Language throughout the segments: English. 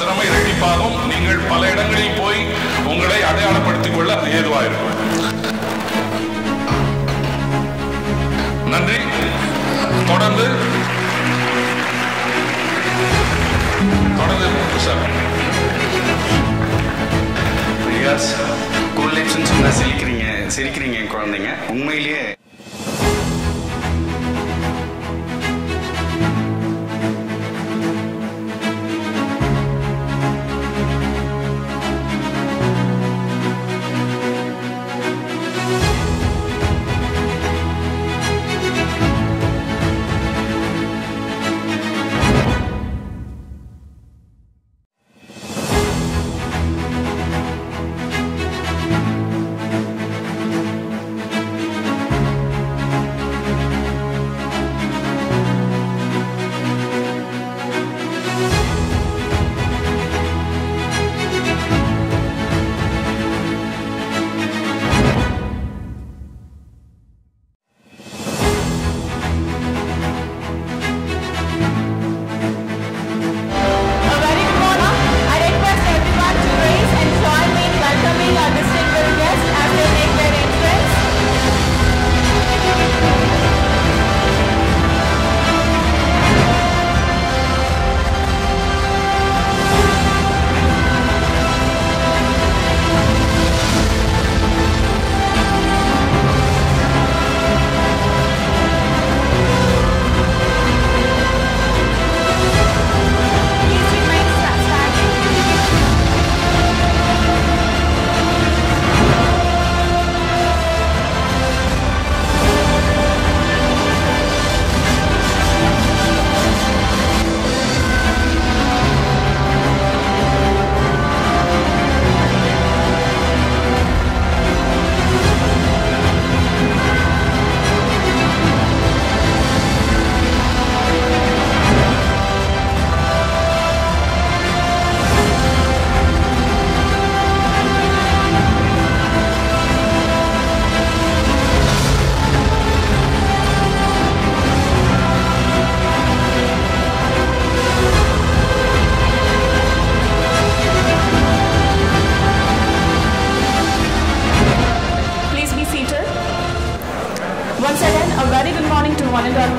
திறமை இரட்டிப்பாகும். நீங்கள் பல இடங்களில் போய் உங்களை அடையாளப்படுத்திக் கொள்ள ஏதுவாயிருக்கும். நன்றி. தொடர்ந்து சார். ஸ்கூல் லைஃப்னு சொன்னா சிரிக்கிறீங்க குழந்தைங்க. உண்மையிலேயே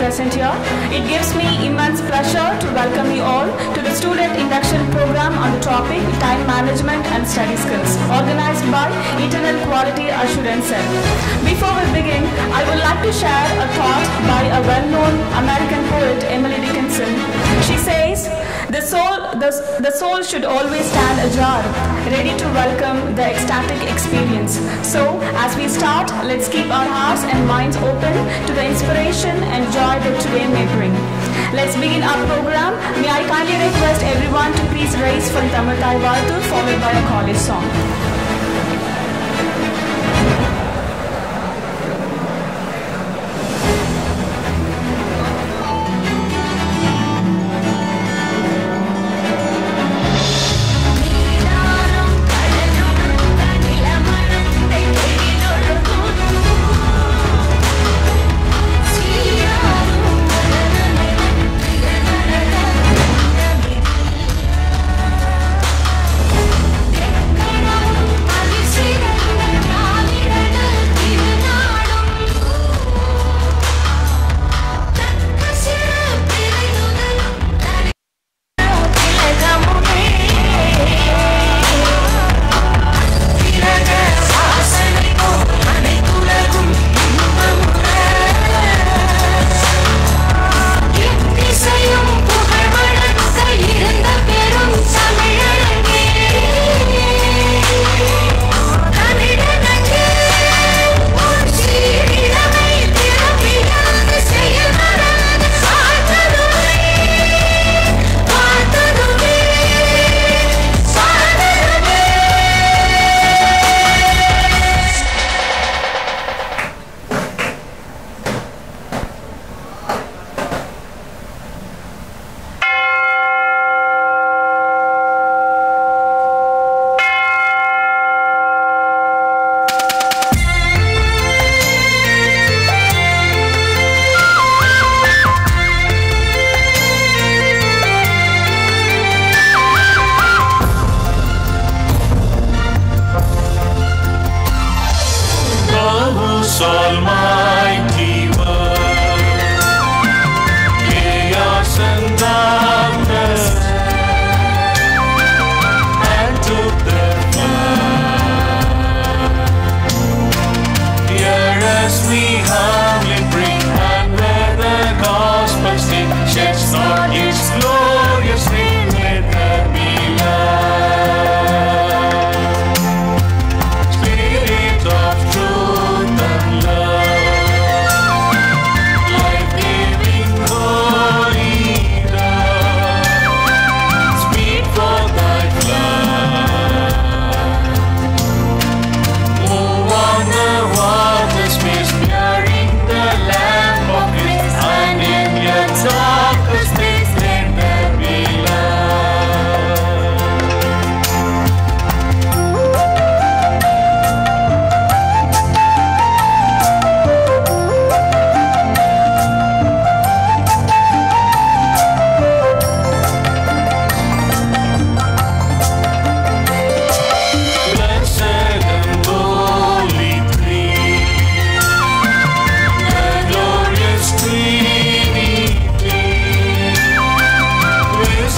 present here. It gives me immense pleasure to welcome you all to the student induction program on the topic time management and study skills, organized by Eternal Quality Assurance Cell. Before we begin, I would like to share a thought by a well-known American poet, Emily Dickinson. She says, the soul should always stand ajar, ready to welcome the ecstatic experience. So, as we start, let's keep our hearts and minds open to the inspiration and joy that today may bring. Let's begin our program. May I kindly request everyone to please raise from Tamatai Vartu, followed by a college song. Come on.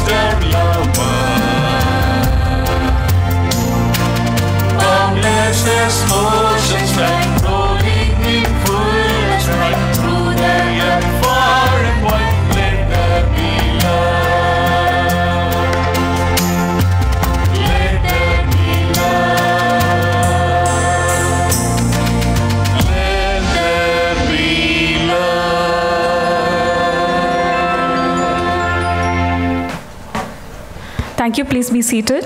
wisdom, Lama. Boundless as oceans like rolling in full stride through the air, far and wide, let there be love. Let there be love. Let there be love. Thank you. Please be seated.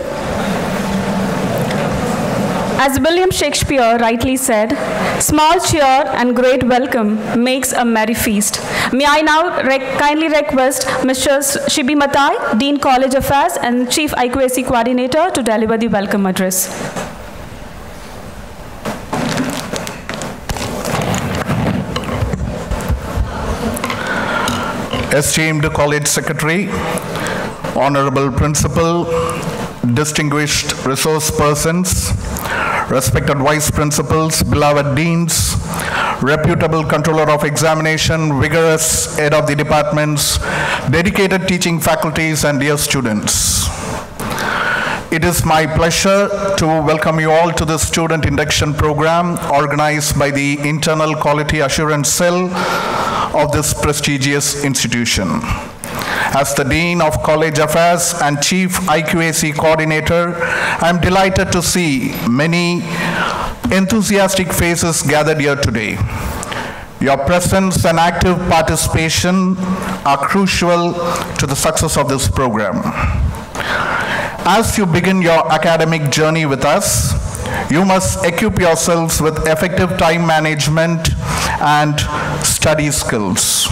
As William Shakespeare rightly said, small cheer and great welcome makes a merry feast. May I now kindly request Mr. Shibi Matai, Dean College Affairs and Chief IQAC Coordinator, to deliver the welcome address. Esteemed College Secretary, Honorable Principal, distinguished resource persons, respected Vice Principals, beloved Deans, reputable Controller of Examination, vigorous Head of the Departments, dedicated teaching faculties, and dear students. It is my pleasure to welcome you all to the Student Induction Program organized by the Internal Quality Assurance Cell of this prestigious institution. As the Dean of College Affairs and Chief IQAC Coordinator, I am delighted to see many enthusiastic faces gathered here today. Your presence and active participation are crucial to the success of this program. As you begin your academic journey with us, you must equip yourselves with effective time management and study skills.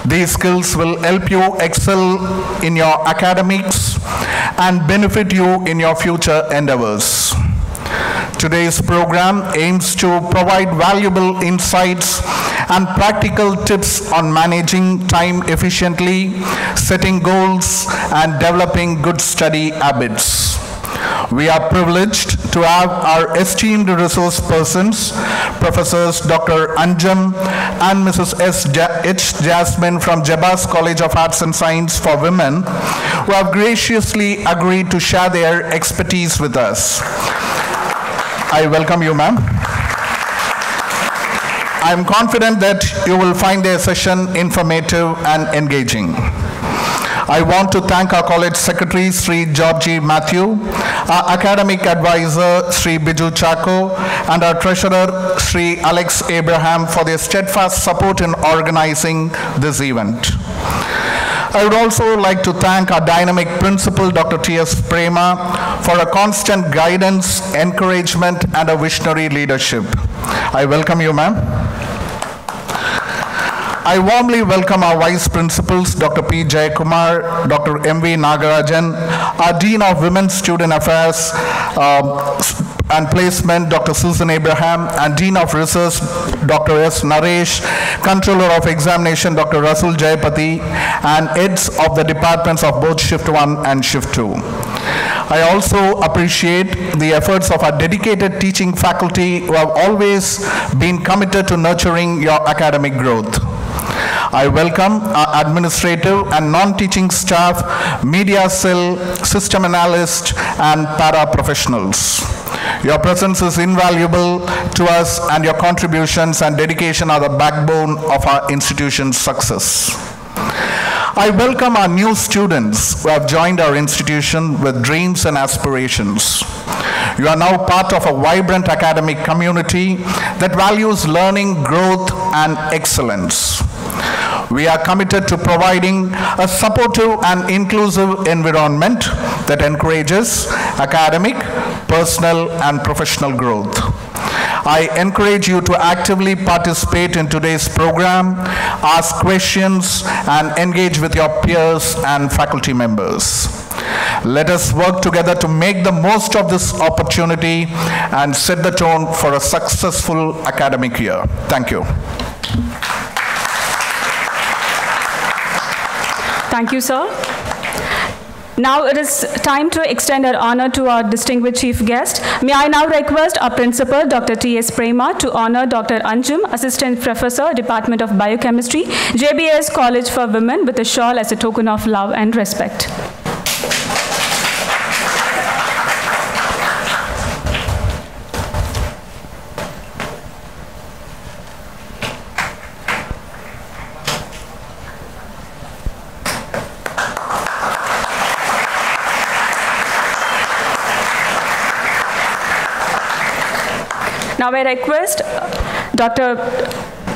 These skills will help you excel in your academics and benefit you in your future endeavors. Today's program aims to provide valuable insights and practical tips on managing time efficiently, setting goals, and developing good study habits. We are privileged to have our esteemed resource persons, Professors Dr. Anjam and Mrs. H. Jasmine from Jebas College of Arts and Science for Women, who have graciously agreed to share their expertise with us. I welcome you, ma'am. I am confident that you will find their session informative and engaging. I want to thank our College Secretary, Sri Georgie Matthew, our Academic Advisor, Sri Biju Chako, and our Treasurer, Sri Alex Abraham, for their steadfast support in organizing this event. I would also like to thank our dynamic principal, Dr. T.S. Prema, for a constant guidance, encouragement, and a visionary leadership. I welcome you, ma'am. I warmly welcome our Vice Principals, Dr. P. Jayakumar, Dr. M.V. Nagarajan, our Dean of Women's Student Affairs and Placement, Dr. Susan Abraham, and Dean of Research, Dr. S. Naresh, Controller of Examination, Dr. Rasul Jayapati, and heads of the departments of both Shift 1 and Shift 2. I also appreciate the efforts of our dedicated teaching faculty who have always been committed to nurturing your academic growth. I welcome our administrative and non-teaching staff, media cell, system analysts, and para-professionals. Your presence is invaluable to us, and your contributions and dedication are the backbone of our institution's success. I welcome our new students who have joined our institution with dreams and aspirations. You are now part of a vibrant academic community that values learning, growth, and excellence. We are committed to providing a supportive and inclusive environment that encourages academic, personal, and professional growth. I encourage you to actively participate in today's program, ask questions, and engage with your peers and faculty members. Let us work together to make the most of this opportunity and set the tone for a successful academic year. Thank you. Thank you, sir. Now it is time to extend our honor to our distinguished chief guest. May I now request our principal, Dr. T.S. Prema, to honor Dr. Anjum, Assistant Professor, Department of Biochemistry, JBS College for Women, with a shawl as a token of love and respect. Now I request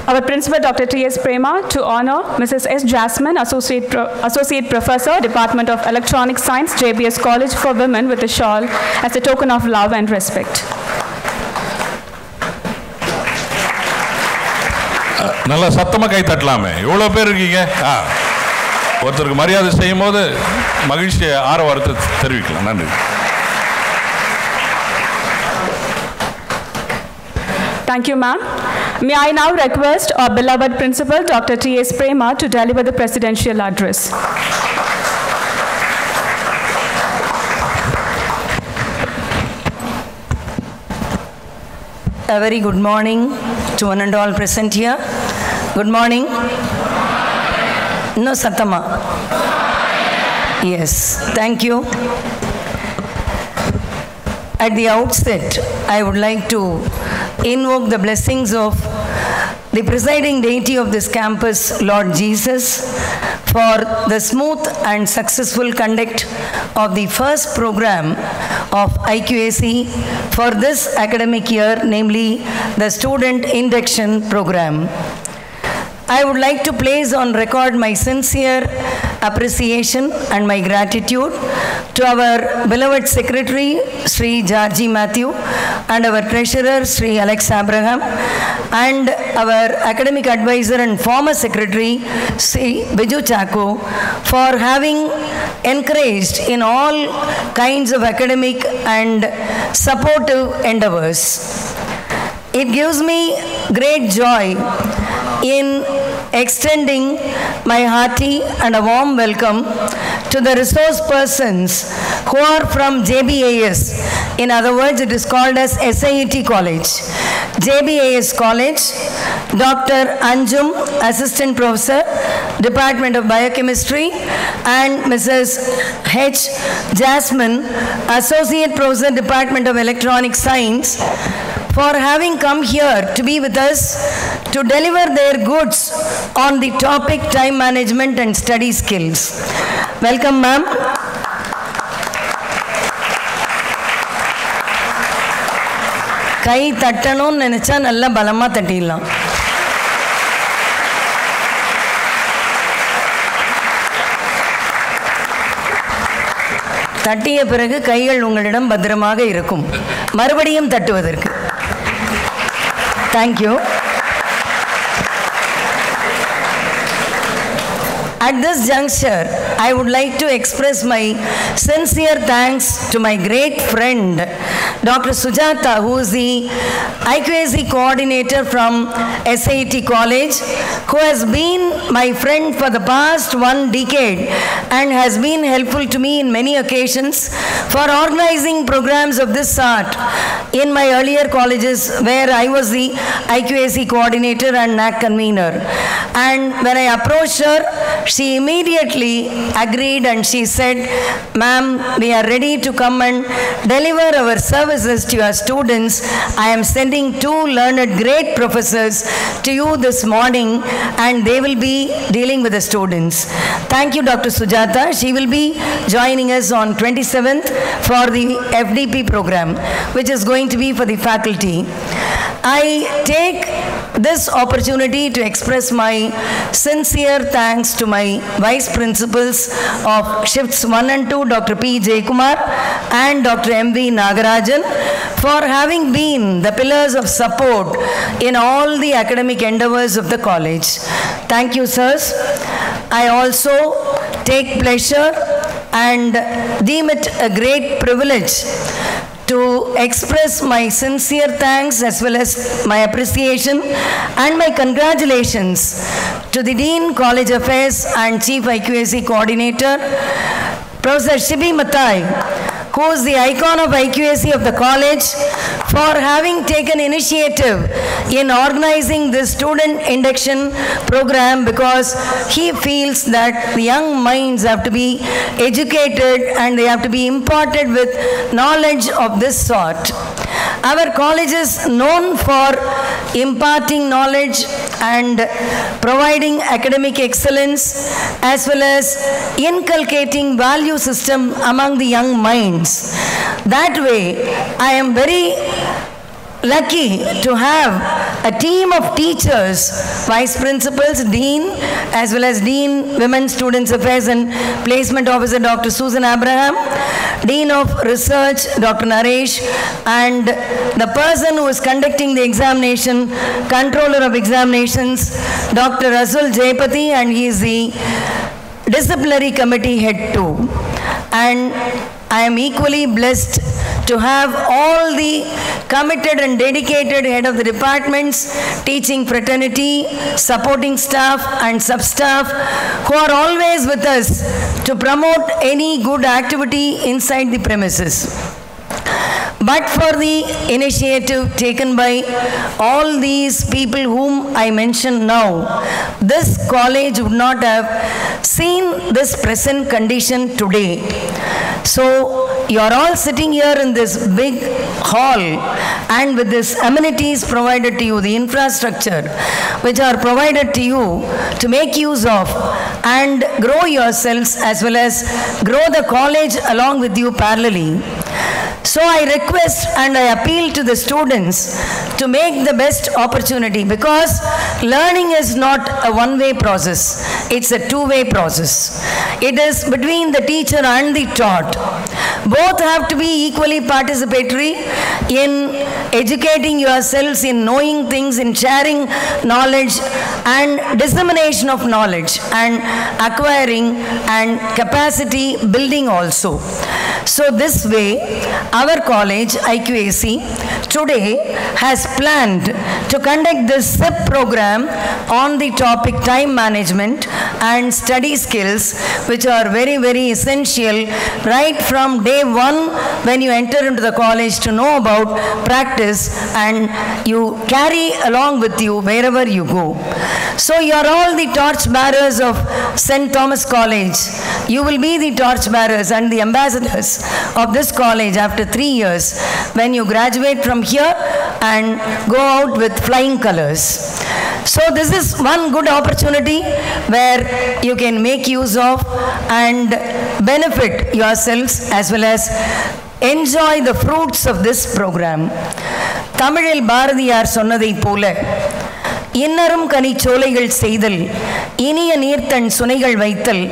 our principal, Dr. T.S. Prema, to honor Mrs. S. Jasmine, Associate Professor, Department of Electronic Science, JBS College for Women, with a shawl as a token of love and respect. நல்லா சத்தமாக கை தட்டலாமே, எவ்வளோ பேர் இருக்கீங்க? ஒருத்தருக்கு மரியாதை செய்யும் போது மகிழ்ச்சி ஆரவாரத்தை தெரிவிக்கலாம். நன்றி. Thank you, ma'am. May I now request our beloved principal, Dr. T.S. Prema, to deliver the presidential address. A very good morning to one and all present here. Good morning. No, Sattama. Yes, thank you. At the outset, I would like to invoke the blessings of the presiding deity of this campus, Lord Jesus, for the smooth and successful conduct of the first program of IQAC for this academic year, namely the Student Induction Program. I would like to place on record my sincere appreciation and my gratitude to our beloved Secretary, Sri Georgie Matthew, and our Treasurer, Sri Alex Abraham, and our Academic Advisor and former Secretary, Sri Biju Chako, for having encouraged in all kinds of academic and supportive endeavors. It gives me great joy in extending my hearty and a warm welcome to the resource persons who are from JBAS. In other words, it is called as SIT College. JBAS College, Dr. Anjum, Assistant Professor, Department of Biochemistry, and Mrs. H. Jasmine, Associate Professor, Department of Electronic Science, for having come here to be with us to deliver their goods on the topic time management and study skills. Welcome, ma'am. கை தட்டணும்னு நினைச்சா நல்லா பலமா தட்டிடலாம். தட்டிய பிறகு கைகள் உங்களிடம் பத்திரமாக இருக்கும் மறுபடியும் தட்டுவதற்கு. Thank you. At this juncture, I would like to express my sincere thanks to my great friend, Dr. Sujata, who is the IQAC coordinator from SIT College, who has been my friend for the past 1 decade and has been helpful to me in many occasions for organizing programs of this sort in my earlier colleges where I was the IQAC coordinator and NAC convener. And when I approached her, she immediately agreed and she said, "Ma'am, we are ready to come and deliver our services to your students. I am sending 2 learned great professors to you this morning and they will be dealing with the students." Thank you, Dr. Sujata. She will be joining us on 27th for the FDP program, which is going to be for the faculty. I take this opportunity to express my sincere thanks to my vice principals of shifts 1 and 2, Dr. P. Jaykumar and Dr. M.V. Nagarajan, for having been the pillars of support in all the academic endeavors of the college. Thank you, sirs. I also take pleasure and deem it a great privilege to express my sincere thanks as well as my appreciation and my congratulations to the Dean, College Affairs and Chief IQAC Coordinator, Professor Shibi Matai, who is the icon of IQAC of the college, for having taken initiative in organizing this student induction program, because he feels that the young minds have to be educated and they have to be imparted with knowledge of this sort. Our college is known for imparting knowledge and providing academic excellence, as well as inculcating value system among the young minds. That way, I am very lucky to have a team of teachers, vice principals, dean, as well as dean, women, students affairs and placement officer Dr. Susan Abraham, dean of research Dr. Naresh, and the person who is conducting the examination, controller of examinations Dr. Rasul Jayapati, and he is the disciplinary committee head too. And I am equally blessed to have all the committed and dedicated head of the departments, teaching fraternity, supporting staff and sub-staff who are always with us to promote any good activity inside the premises. But for the initiative taken by all these people whom I mentioned now, this college would not have seen this present condition today. So you are all sitting here in this big hall, and with these amenities provided to you, the infrastructure which are provided to you to make use of and grow yourselves as well as grow the college along with you parallelly. So I request and I appeal to the students to make the best opportunity, because learning is not a one-way process, it's a two-way process. It is between the teacher and the taught. Both have to be equally participatory in educating yourselves, in knowing things, in sharing knowledge and dissemination of knowledge and acquiring and capacity building also. So this way, our college, IQAC, today has planned to conduct this SIP program on the topic time management and study skills, which are very, very essential right from day one when you enter into the college to know about practice, and you carry along with you wherever you go. So you are all the torch bearers of St.Thomas College. You will be the torch bearers and the ambassadors of this college after 3 years when you graduate from here and go out with flying colors. So this is one good opportunity where you can make use of and benefit yourselves as well as enjoy the fruits of this program. Tamilil Bharadiyar சொன்னதை போல, இன்னரும் கனி சோலைகள் செய்தல், இனிய நீர்த்தன் சுனைகள் வைத்தல்,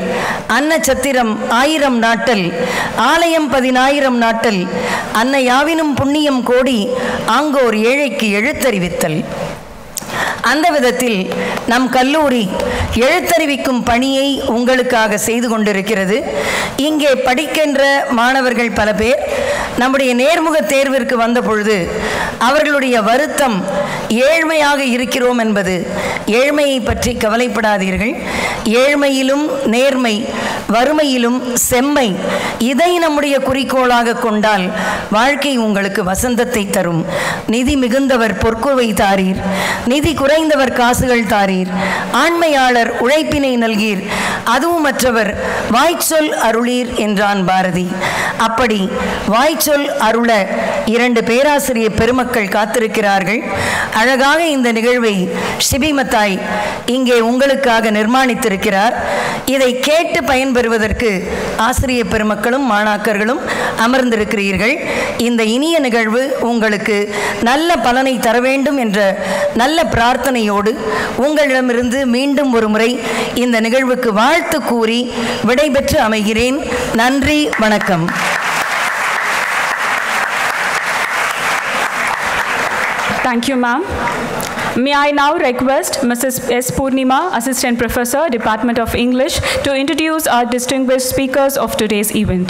அன்ன சத்திரம் 1000 நாட்டல், ஆலயம் 10000 நாட்டல், அன்ன யாவினும் புண்ணியம் கோடி, ஆங்கோர் ஏழைக்கு எழுத்தறிவித்தல். அந்த விதத்தில் நம் கல்லூரி எழுத்தறிவிக்கும் பணியை உங்களுக்காக செய்து கொண்டிருக்கிறது. இங்கே படிக்கின்ற மாணவர்கள் பல பேர் நம்முடைய நேர்முக தேர்விற்கு வந்த பொழுது அவர்களுடைய வருத்தம் ஏழ்மையாக இருக்கிறோம் என்பது. ஏழ்மையை பற்றி கவலைப்படாதீர்கள். ஏழ்மையிலும் நேர்மை, வறுமையிலும் செம்மை, இதை நம்முடைய குறிக்கோளாக கொண்டால் வாழ்க்கை உங்களுக்கு வசந்தத்தை தரும். நிதி மிகுந்தவர் பொற்குவை தாரீர், நிதி குறைந்தவர் காசுகள் தாரீர், ஆண்மையாளர் உழைப்பினை நல்கீர், அதுவும் மற்றவர் வாய்ச்சொல் அருளீர் என்றான் பாரதி. அப்படி வாய்ச்சொல் அருள 2 பேராசிரியர் பெருமக்கள் காத்திருக்கிறார்கள். அழகாக இந்த நிகழ்வை ஷிபிமத்தாய் இங்கே உங்களுக்காக நிர்மாணித்திருக்கிறார். இதை கேட்டு பயன்பெறுவதற்கு ஆசிரியர் பெருமக்களும் மாணாக்கர்களும் அமர்ந்திருக்கிறீர்கள். இந்த இனிய நிகழ்வு உங்களுக்கு நல்ல பலனை தர வேண்டும் என்ற நல்ல பிரார்த்தனையோடு உங்களிடமிருந்து மீண்டும் ஒரு முறை இந்த நிகழ்வுக்கு வாழ்த்து கூறி விடைபெற்று அமைகிறேன். நன்றி, வணக்கம். Thank you, ma'am. May I now request Mrs. S. Purnima, Assistant Professor, Department of English, to introduce our distinguished speakers of today's event.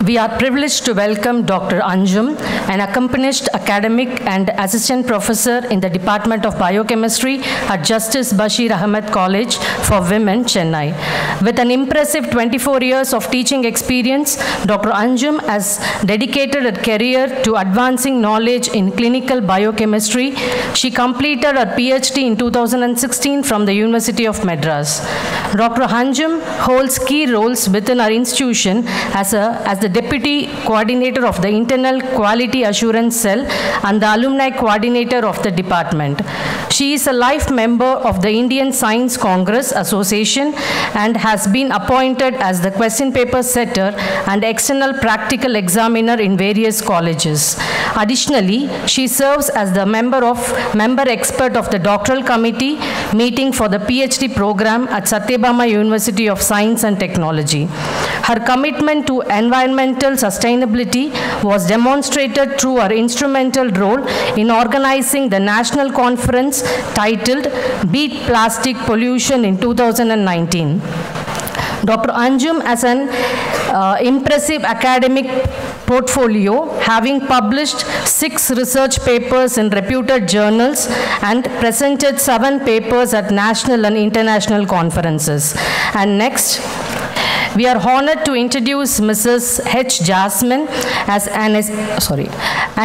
We are privileged to welcome Dr. Anjum, an accomplished academic and assistant professor in the Department of Biochemistry at Justice Bashir Ahmed College for Women, Chennai. With an impressive 24 years of teaching experience, Dr. Anjum has dedicated her career to advancing knowledge in clinical biochemistry. She completed her PhD in 2016 from the University of Madras. Dr. Anjum holds key roles within our institution as the Deputy Coordinator of the Internal Quality Assurance Cell and the Alumni Coordinator of the department. She is a life member of the Indian Science Congress Association and has been appointed as the question paper setter and external practical examiner in various colleges. Additionally, she serves as the member expert of the doctoral committee meeting for the PhD program at Satyabama University of Science and Technology. Her commitment to environmental sustainability was demonstrated through her instrumental role in organizing the national conference titled Beat Plastic Pollution in 2019. Dr. Anjum has an impressive academic portfolio, having published 6 research papers in reputed journals and presented 7 papers at national and international conferences. And next, we are honored to introduce Mrs. H. Jasmine as an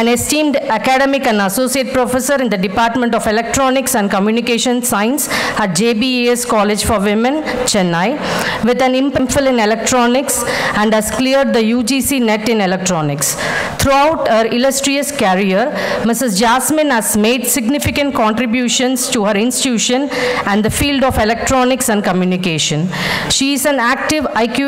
esteemed academic and associate professor in the Department of Electronics and Communication Science at JBES College for Women, Chennai, with an MPhil in electronics and has cleared the UGC NET in electronics. Throughout her illustrious career, Mrs. Jasmine has made significant contributions to her institution and the field of electronics and communication. She is an active IQAC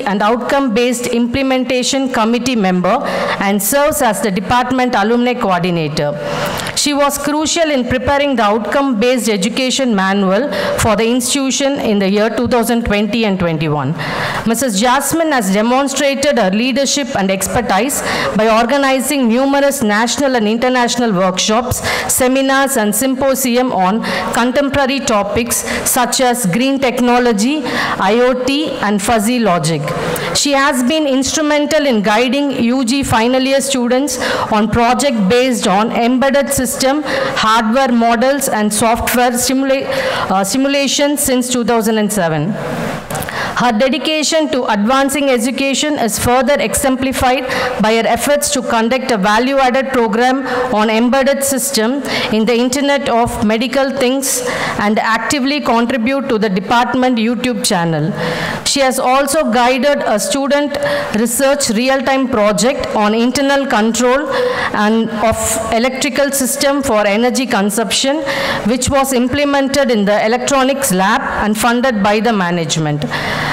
and outcome-based implementation committee member and serves as the department alumni coordinator. She was crucial in preparing the outcome-based education manual for the institution in the year 2020 and 21. Mrs. Jasmine has demonstrated her leadership and expertise by organizing numerous national and international workshops, seminars, and symposium on contemporary topics such as green technology, IoT, and fuzzy logic. She has been instrumental in guiding UG final year students on project based on embedded system, hardware models, and software simulations since 2007. Her dedication to advancing education is further exemplified by her efforts to conduct a value-added program on embedded system in the Internet of Medical Things and actively contribute to the department YouTube channel. She has also guided a student research real-time project on internal control and of electrical system for energy consumption, which was implemented in the electronics lab and funded by the management.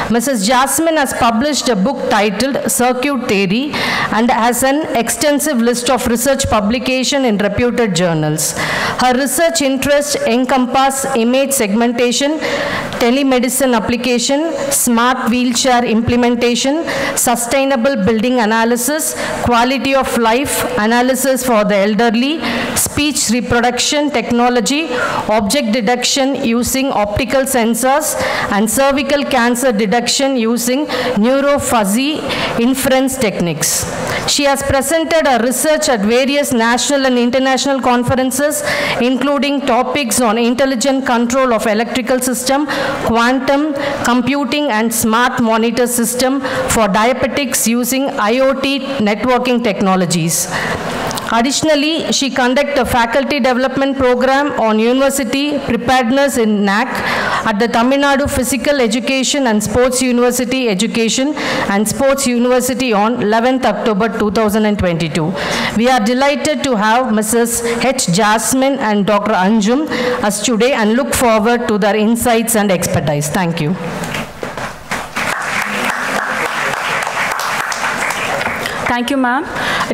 Mrs. Jasmine has published a book titled Circuit Theory and has an extensive list of research publications in reputed journals. Her research interests encompass image segmentation, telemedicine application, smart wheelchair implementation, sustainable building analysis, quality of life analysis for the elderly, speech reproduction technology, object detection using optical sensors, and cervical cancer detection using neuro-fuzzy inference techniques. She has presented her research at various national and international conferences, including topics on intelligent control of electrical system, quantum computing, and smart monitor system for diabetics using IoT networking technologies. Additionally, she conducts a faculty development program on university preparedness in NAC at the Tamil Nadu Physical Education and Sports University Education and Sports University on 11th October 2022. We are delighted to have Mrs. H. Jasmine and Dr. Anjum as today and look forward to their insights and expertise. Thank you. Thank you, ma'am.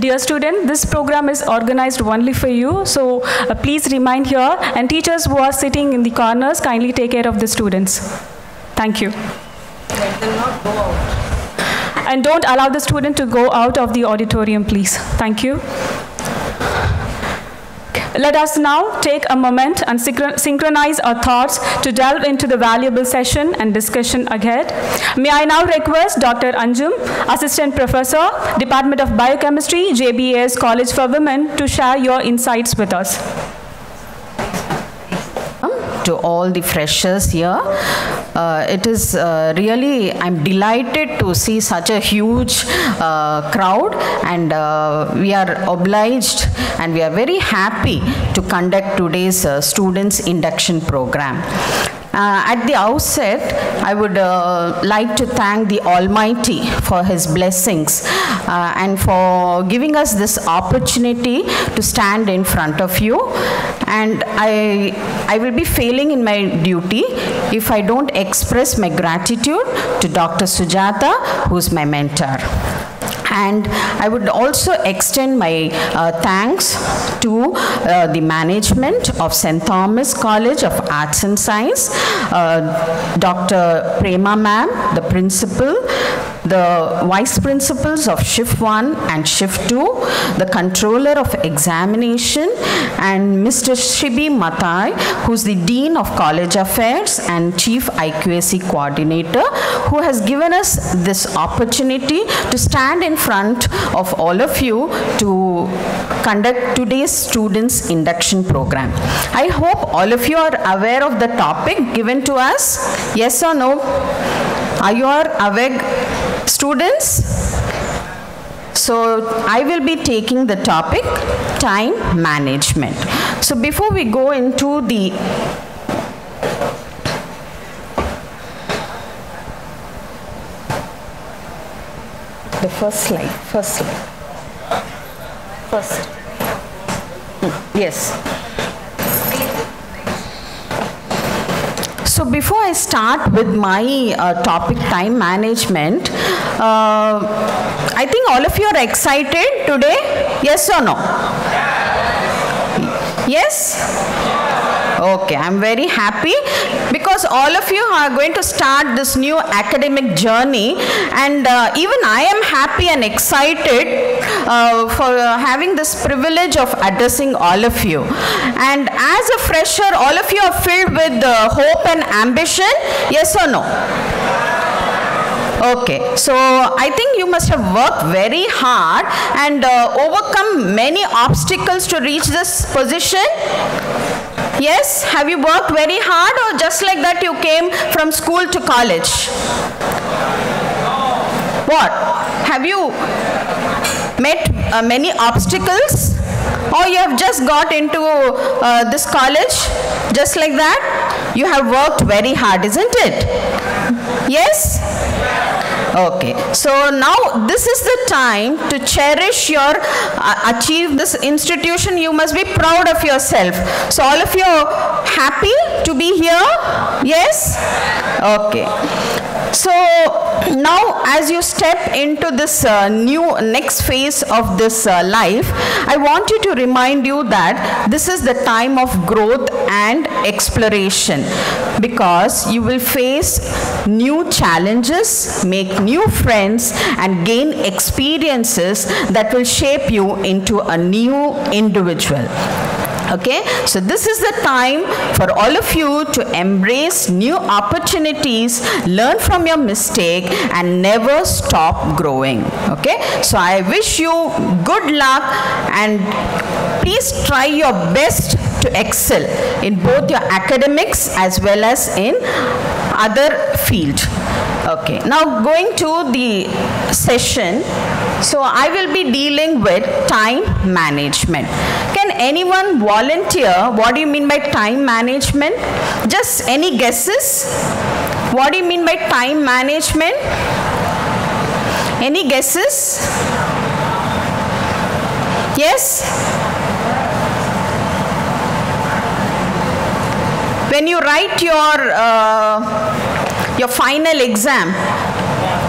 Dear student, this program is organized only for you, so please remain here, and teachers who are sitting in the corners, kindly take care of the students. Thank you. Let them not go out. And don't allow the student to go out of the auditorium, please. Thank you. Okay. Let us now take a moment and synchronize our thoughts to delve into the valuable session and discussion ahead. May I now request Dr. Anjum, Assistant Professor, Department of Biochemistry, JBAS College for Women, to share your insights with us. To all the freshers here. It is really, I'm delighted to see such a huge crowd, and we are obliged and we are very happy to conduct today's students induction program. At the outset, I would like to thank the Almighty for His blessings and for giving us this opportunity to stand in front of you. And I will be failing in my duty if I don't express my gratitude to Dr. Sujata, who is my mentor. And I would also extend my thanks to the management of St. Thomas College of Arts and Science, Dr. Prema ma'am, the principal, the vice principals of Shift 1 and Shift 2, the controller of examination, and Mr. Shibi Matai, who's the Dean of College Affairs and Chief IQAC Coordinator, who has given us this opportunity to stand in front of all of you to conduct today's students induction program. I hope all of you are aware of the topic given to us. Yes or no? Are you aware, students? So I will be taking the topic time management. So before we go into the first slide. Yes. So before I start with my topic time management, I think all of you are excited today. Yes or no? Yes? Okay, I'm very happy because all of you are going to start this new academic journey, and even I am happy and excited for having this privilege of addressing all of you. And as a fresher, all of you are filled with hope and ambition. Yes or no? Okay, so I think you must have worked very hard and overcome many obstacles to reach this position. Yes? Have you worked very hard, or just like that you came from school to college? What? Have you met many obstacles, or you have just got into this college just like that? You have worked very hard, isn't it? Yes? Okay, so now this is the time to cherish your achieve this institution. You must be proud of yourself. So all of you are happy to be here? Yes? Okay. So now as you step into this new next phase of this life, I want you to remind you that this is the time of growth and exploration, because you will face new challenges, make new friends, and gain experiences that will shape you into a new individual. Okay, so this is the time for all of you to embrace new opportunities, learn from your mistake, and never stop growing. Okay, so I wish you good luck, and please try your best to excel in both your academics as well as in other field. Okay, now going to the session. So I will be dealing with time management. Can anyone volunteer? What do you mean by time management? Just any guesses? What do you mean by time management? Any guesses? Yes? When you write your final exam,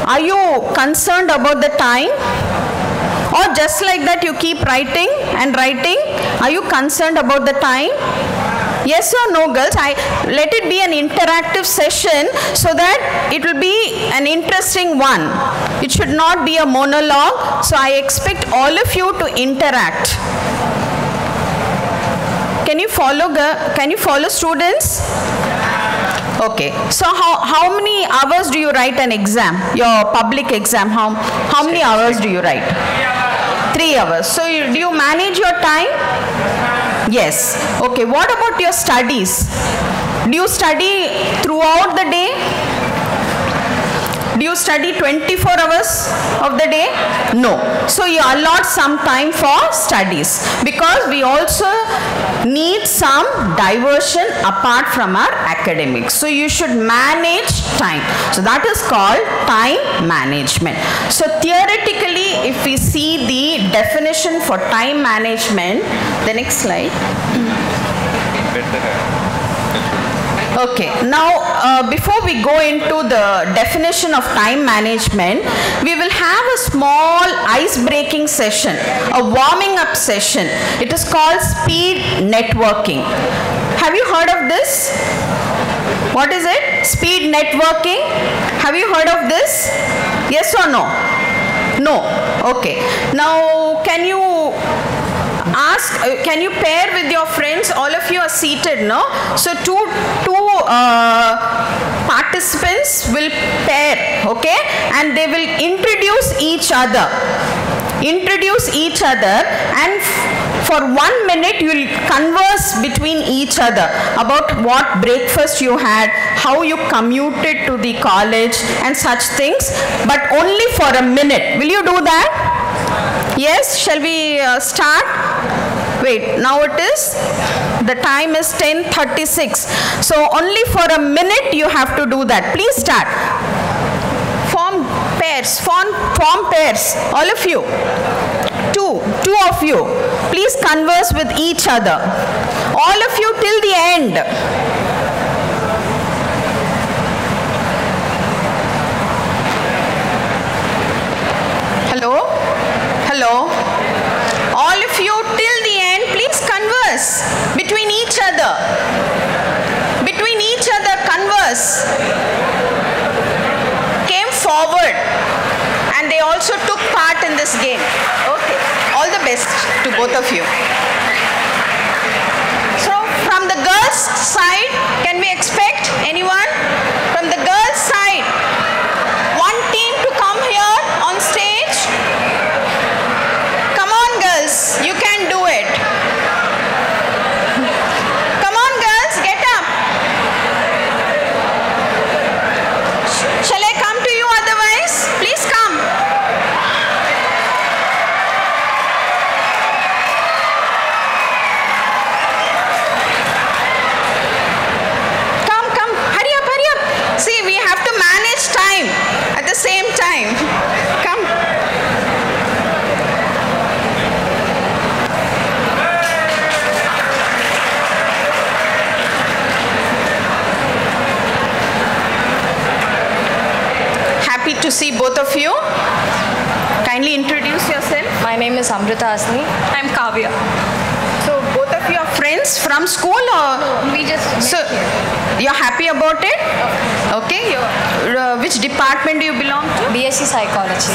are you concerned about the time? Or just like that you keep writing and writing? Are you concerned about the time? Yes or no, girls? Let it be an interactive session so that it will be an interesting one. It should not be a monologue. So I expect all of you to interact. Can you follow students? Okay. So how many hours do you write an exam? Your public exam, how many hours do you write? 3 hours. So do you manage your time? Yes. Okay. What about your studies? Do you study throughout the day? Do you study 24 hours of the day? No. So you allot some time for studies, because we also need some diversion apart from our academics. So you should manage time. So that is called time management. So theoretically, if we see the definition for time management, the next slide. Okay, now before we go into the definition of time management, we will have a small ice-breaking session, a warming up session. It is called speed networking. Have you heard of this? What is it? Speed networking. Have you heard of this? Yes or no? No. Okay. Now, can you pair with your friends? All of you are seated, no? So two participants will pair, okay? And they will introduce each other. And for 1 minute you will converse between each other about what breakfast you had, how you commuted to the college and such things, but only for a minute. Will you do that? Yes? Shall we start? Wait, now the time is 10:36. So only for a minute you have to do that. Please start. Form pairs, all of you. Two of you. Please converse with each other. All of you till the end. Hello? Hello? All of you till the end, please converse between each other. Converse. Came forward and they also took part in this game. Okay. All the best to both of you. So from the girls' side, can we expect anyone? From the girls' side, one team to come here on stage. Come on girls, you can do it. Come on girls, get up. Shall I come to you otherwise? Please come. Come, hurry up. See, we have to manage time at the same time. Come. Happy to see both of you. Kindly introduce yourself. My name is Amrita Asni. I'm Kavya. So both of you are friends from school, or? We just met here. You're happy about it? Okay. Which department do you belong to? BSc Psychology.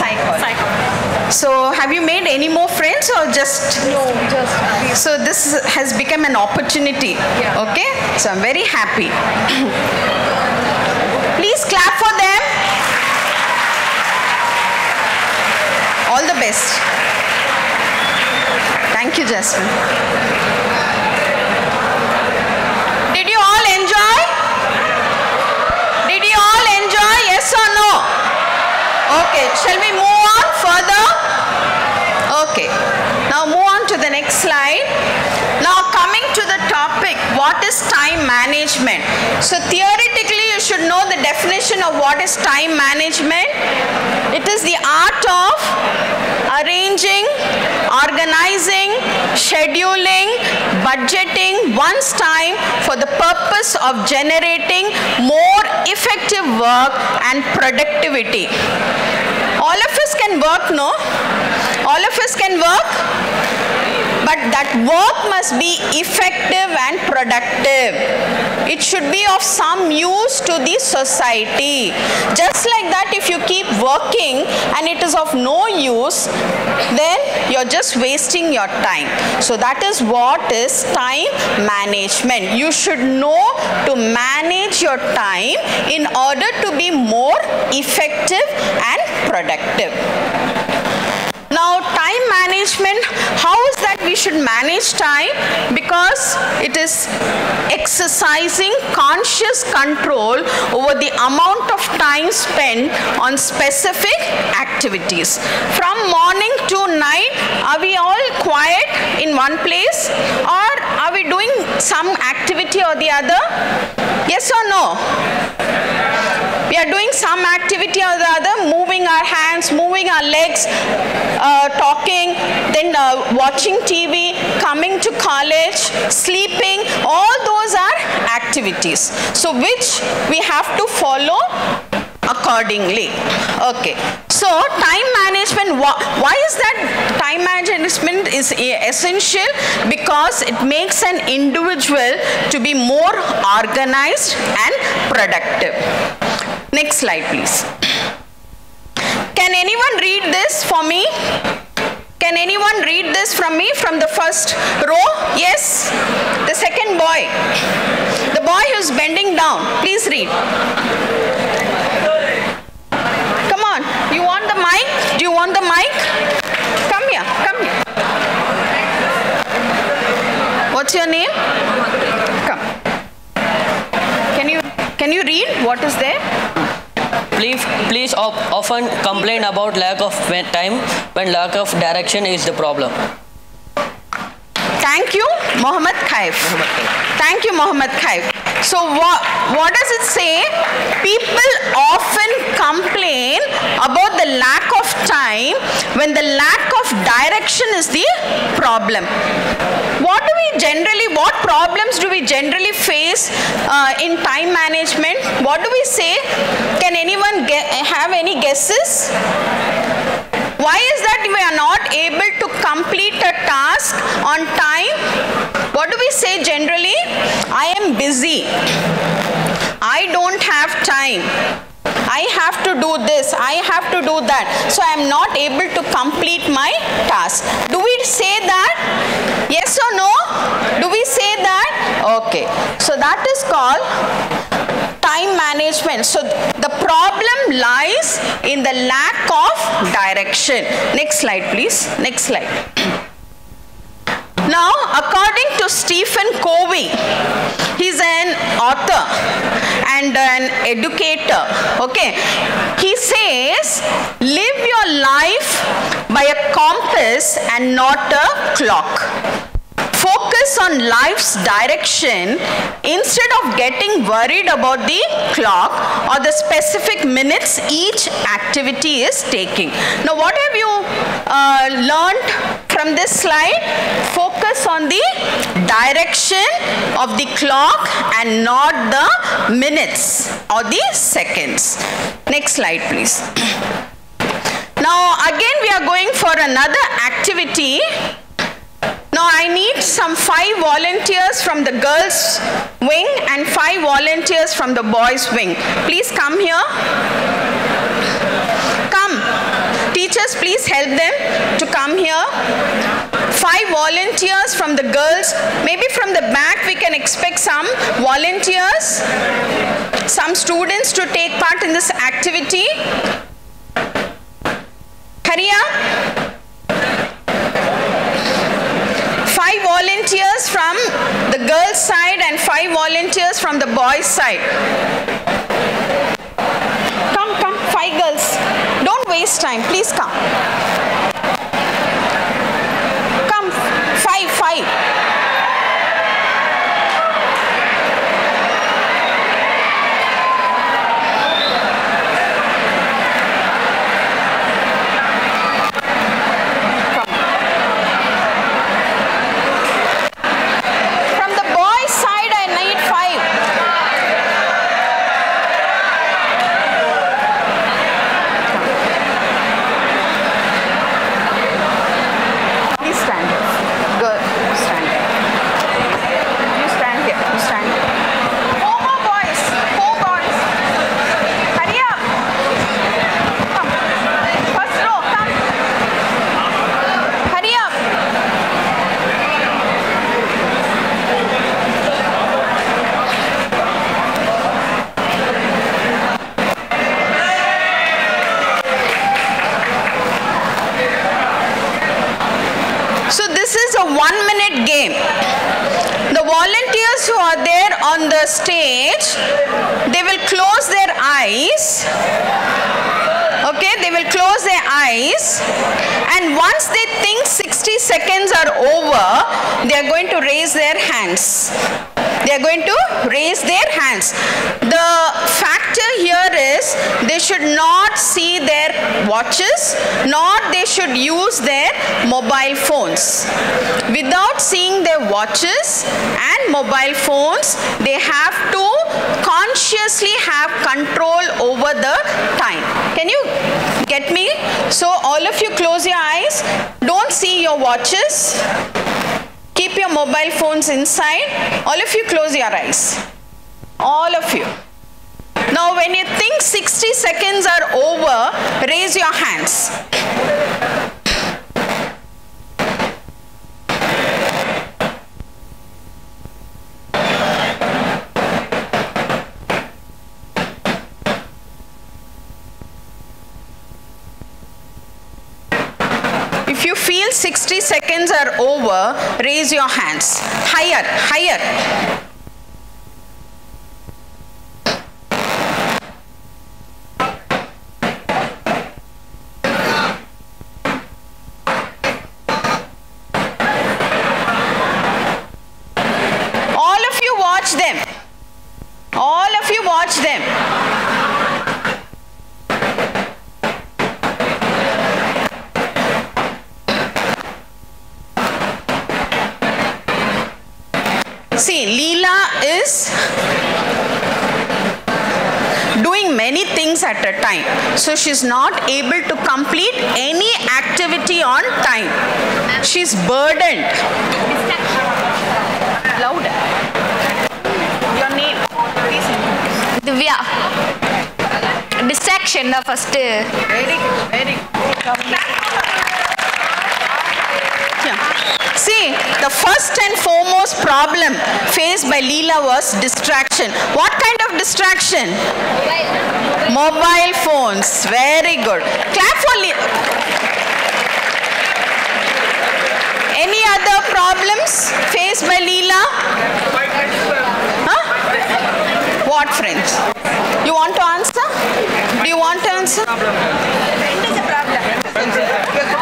So have you made any more friends or just? No, just. So this has become an opportunity. Yeah. Okay. So I'm very happy. Please clap for them. All the best. Thank you, Jasmine. Did you all enjoy? Yes or no? Okay. Shall we move on further? Okay. Now move on to the next slide. Now coming to the topic, what is time management? So theoretically you should know the definition of what is time management. It is the art of arranging, organizing, scheduling, budgeting one's time for the purpose of generating more effective work and productivity. All of us can work, no? All of us can work? but that work must be effective and productive. It should be of some use to the society. Just like that, if you keep working and it is of no use, then you're just wasting your time. So that is what is time management. You should know to manage your time in order to be more effective and productive. Now, time management, how is that we should manage time? Because it is exercising conscious control over the amount of time spent on specific activities. From morning to night, are we all quiet in one place, or are we doing some activity or the other? Yes or no? We are doing some activity or the other, moving our hands, moving our legs, talking, then watching TV, coming to college, sleeping. All those are activities. So which we have to follow accordingly. Okay. So time management, why is that time management is essential? Because it makes an individual to be more organized and productive. Next slide, please. Can anyone read this for me? Can anyone read this from me from the first row? Yes? The second boy. The boy who's bending down. Please read. Come on. You want the mic? Do you want the mic? Come here. Come here. What's your name? Come. Can you read what is there? Please often complain about lack of time when lack of direction is the problem. Thank you, Mohammed Khaif. Thank you, Mohammed Khaif. So what does it say? People often complain about the lack of time when the lack of direction is the problem. What problems do we generally face in time management? What do we say? Can anyone have any guesses? Why is that we are not able to complete a task on time? What do we say generally? I am busy. I don't have time. I have to do this. I have to do that. So I am not able to complete my task. Do we say that? Yes or no? Do we say that? Okay. So that is called time management. So the problem lies in the lack of direction. Next slide, please. Next slide. Now, according to Stephen Covey, he's an author and an educator. Okay. He says, live your life by a compass and not a clock. Focus on life's direction instead of getting worried about the clock or the specific minutes each activity is taking. Now, what have you learned from this slide? Focus on the direction of the clock and not the minutes or the seconds. Next slide, please. Now, again, we are going for another activity. Now I need some 5 volunteers from the girls wing and 5 volunteers from the boys wing. Please come here. Come. Teachers, please help them to come here. 5 volunteers from the girls. Maybe from the back we can expect some volunteers, some students to take part in this activity. Hurry up. 5 volunteers from the girls' side and 5 volunteers from the boys' side. Come, 5 girls. Don't waste time. Please come. Come, 5. on the stage, they will close their eyes. Okay, they will close their eyes, and once they think 60 seconds are over, they are going to raise their hands. They are going to raise their hands. The factor here is they should not see their watches, nor they should use their mobile phones. Without seeing their watches and mobile phones, they have to consciously have control over the time. Can you get me? So all of you close your eyes. Don't see your watches. Keep your mobile phones inside. All of you close your eyes. All of you. Now when you think 60 seconds are over, raise your hands. If you feel 60 seconds are over, raise your hands. Higher, higher. All of you watch them. All of you watch them. See, Leela is doing many things at a time. So she's not able to complete any activity on time. She's burdened. Louder. Your name, please. Divya. Distraction, the first. Very good, very good. See, the first and foremost problem faced by Leela was distraction. What kind of distraction? Mobile phones. Very good. Clap for Leela. Any other problems faced by Leela? Huh? What, friends? You want to answer? Do you want to answer? Friend is a problem.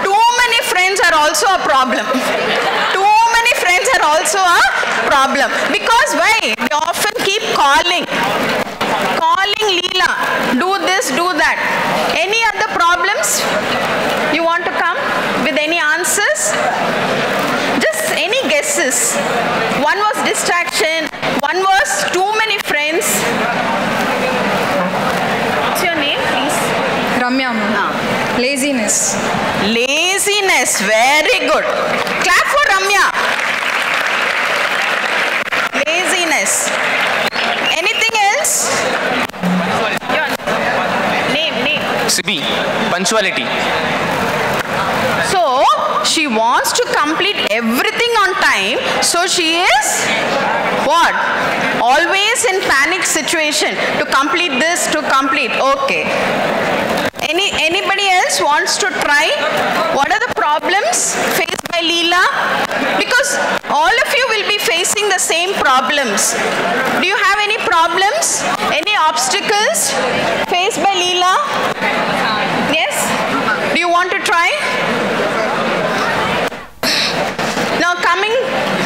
Too many friends are also a problem. Too many friends are also a problem. Because why? They often keep calling. Calling Leela. Do this, do that. Any other problems? You want to come with any answers? Just any guesses. One was distraction. One was too many friends. What's your name, please? Ramya. Laziness. Laziness. Very good. Clap for Ramya. Laziness. Anything else? Your name. Sibi. Punctuality. So, she wants to complete everything on time. So, she is what? Always in panic situation to complete this, to complete. Okay. Anybody else wants to try? What are the problems faced by Leela? Because all of you will be facing the same problems. Do you have any problems? Any obstacles faced by Leela? Yes? Do you want to try? Now coming,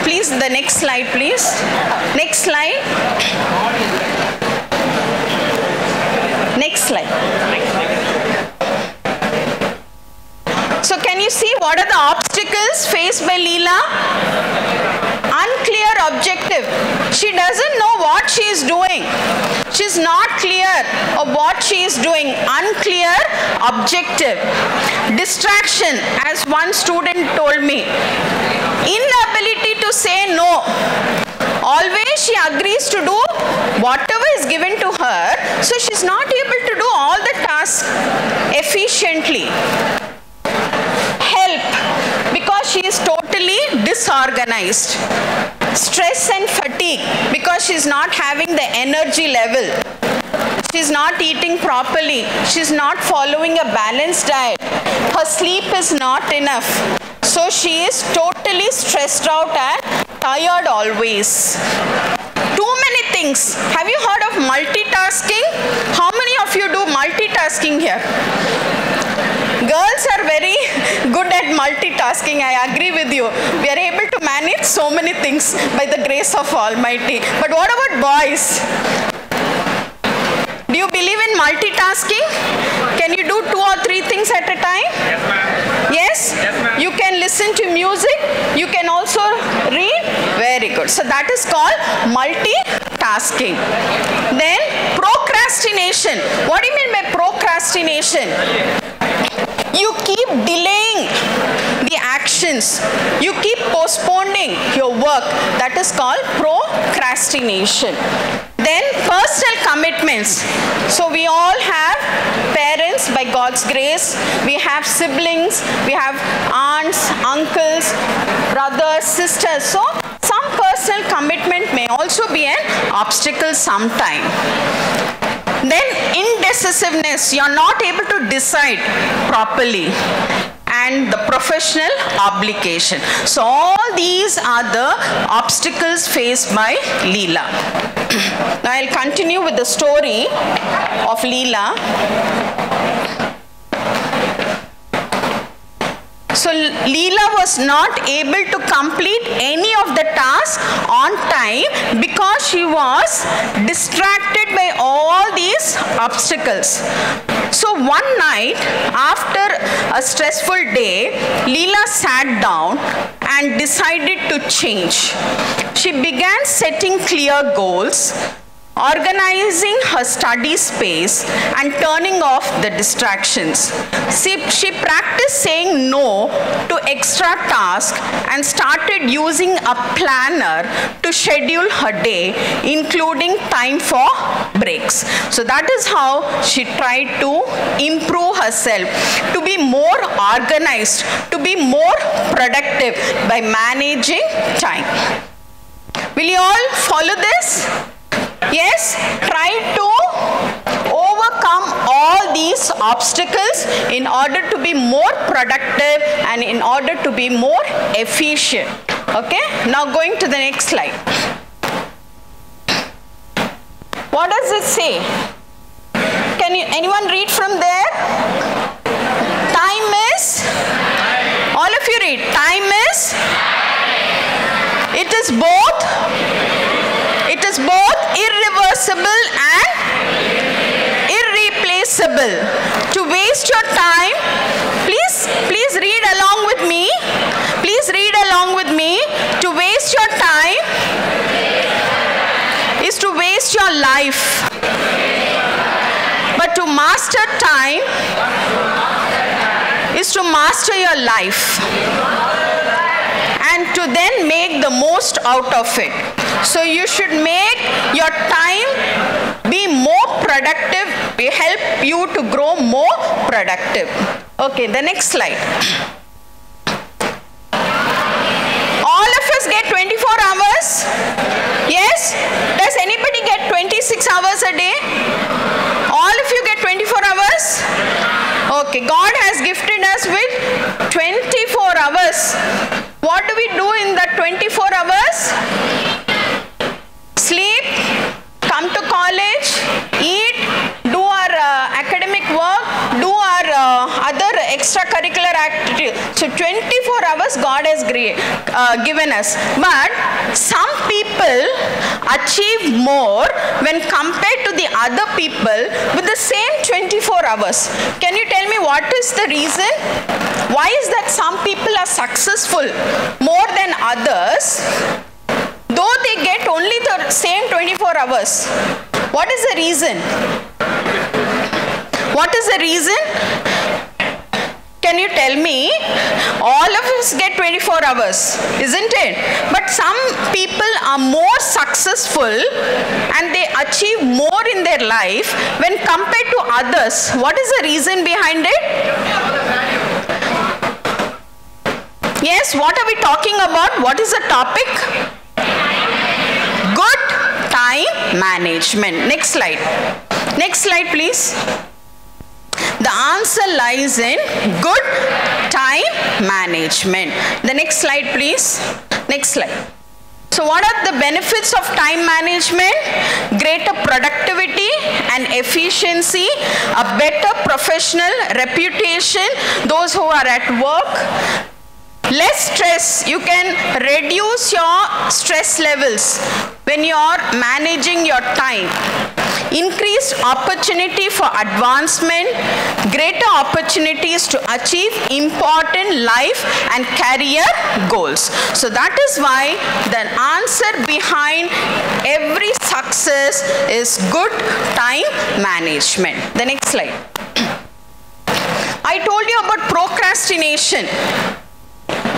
please, the next slide, please. Next slide. Next slide. So can you see what are the obstacles faced by Leela? Unclear objective. She doesn't know what she is doing. She's not clear of what she is doing. Unclear objective. Distraction, as one student told me. Inability to say no. Always she agrees to do whatever is given to her, so she's not able to do all the tasks efficiently. Help, because she is totally disorganized. Stress and fatigue, because she's not having the energy level. She's not eating properly. She's not following a balanced diet. Her sleep is not enough. So she is totally stressed out and tired always. Too many things. Have you heard of multitasking? How many of you do multitasking here? Girls are very good at multitasking, I agree with you. We are able to manage so many things by the grace of Almighty. But what about boys? Do you believe in multitasking? Can you do 2 or 3 things at a time? Yes, ma'am. Yes? Yes, ma'am. You can listen to music. You can also read. Very good. So that is called multitasking. Then procrastination. What do you mean by procrastination? You keep delaying the actions. You keep postponing your work. That is called procrastination. Then personal commitments. So we all have parents by God's grace. We have siblings. We have aunts, uncles, brothers, sisters. So some personal commitment may also be an obstacle sometime. Then indecisiveness. You are not able to decide properly. And the professional obligation. So all these are the obstacles faced by Leela. Now I'll continue with the story of Leela. So Leela was not able to complete any of the tasks on time because she was distracted by all these obstacles. So one night after a stressful day, Leela sat down and decided to change. She began setting clear goals, organizing her study space and turning off the distractions. She practiced saying no to extra tasks and started using a planner to schedule her day, including time for breaks. So that is how she tried to improve herself, to be more organized, to be more productive by managing time. Will you all follow this? Yes, try to overcome all these obstacles in order to be more productive and in order to be more efficient. Okay, now going to the next slide. What does it say? Can anyone read from there? Time is? All of you read. Time is? It is both irreversible and irreplaceable. To waste your time, please read along with me. Please read along with me. To waste your time is to waste your life. But to master time is to master your life. And to then make the most out of it. So you should make your time be more productive, help you to grow more productive. Okay, the next slide. All of us get 24 hours? Yes? Does anybody get 26 hours a day? All of you get 24 hours? Okay, God has gifted us with 24 hours. What do we do in that 24 hours? Sleep, come to college, eat, do our academic work, do our other extracurricular activities. So 24 hours God has given us. But some people achieve more when compared to the other people with the same 24 hours. Can you tell me what is the reason? Why is that some people are successful more than others, though they get only the same 24 hours? What is the reason? What is the reason? Can you tell me? All of us get 24 hours, isn't it? But some people are more successful and they achieve more in their life when compared to others. What is the reason behind it? Yes, what are we talking about? What is the topic? Good time management. Next slide. Next slide, please. The answer lies in good time management. The next slide, please. Next slide. So what are the benefits of time management? Greater productivity and efficiency, a better professional reputation, those who are at work, less stress. You can reduce your stress levels when you are managing your time. Increased opportunity for advancement, greater opportunities to achieve important life and career goals. So that is why the answer behind every success is good time management. The next slide. I told you about procrastination.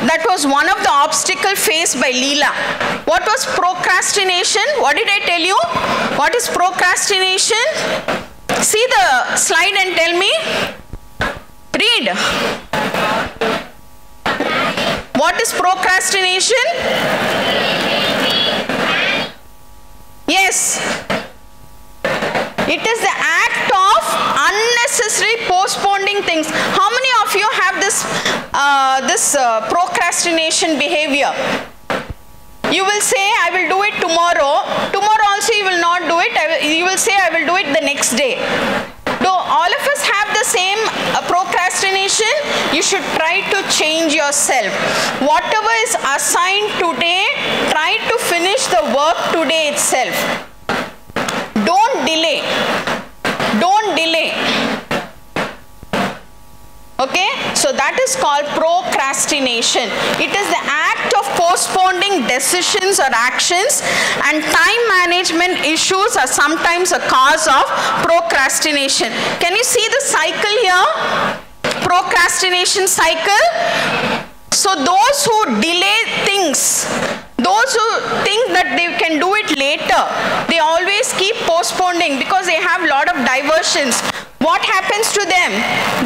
That was one of the obstacles faced by Leela. What was procrastination? What did I tell you? What is procrastination? See the slide and tell me. Read. What is procrastination? Yes. It is the act of unnecessary postponing things. How many of you have this procrastination behavior? You will say, I will do it tomorrow. Tomorrow also you will not do it. You will say, I will do it the next day. Do all of us have the same procrastination? You should try to change yourself. Whatever is assigned today, try to finish the work today itself. Don't delay. Don't delay. Okay? So that is called procrastination. It is the act of postponing decisions or actions, and time management issues are sometimes a cause of procrastination. Can you see the cycle here? Procrastination cycle. So those who delay things, those who think that they can do it later, they always keep postponing because they have a lot of diversions. What happens to them?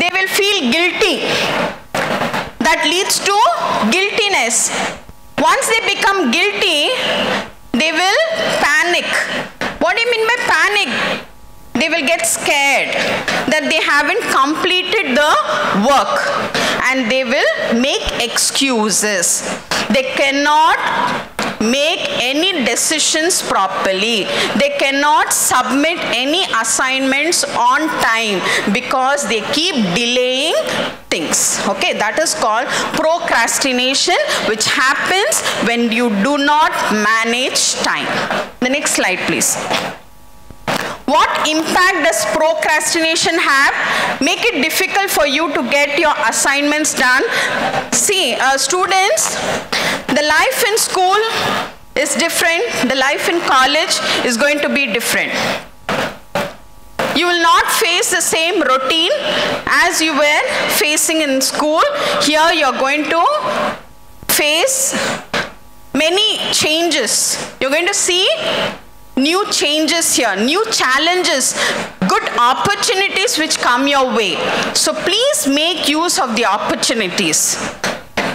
They will feel guilty. That leads to guiltiness. Once they become guilty, they will panic. What do you mean by panic? They will get scared that they haven't completed the work, and they will make excuses. They cannot make any decisions properly. They cannot submit any assignments on time because they keep delaying things. Okay, that is called procrastination, which happens when you do not manage time. The next slide, please. What impact does procrastination have? Make it difficult for you to get your assignments done. See, students, the life in school is different. The life in college is going to be different. You will not face the same routine as you were facing in school. Here you are going to face many changes. You're going to see new changes here, new challenges, good opportunities which come your way. So please make use of the opportunities.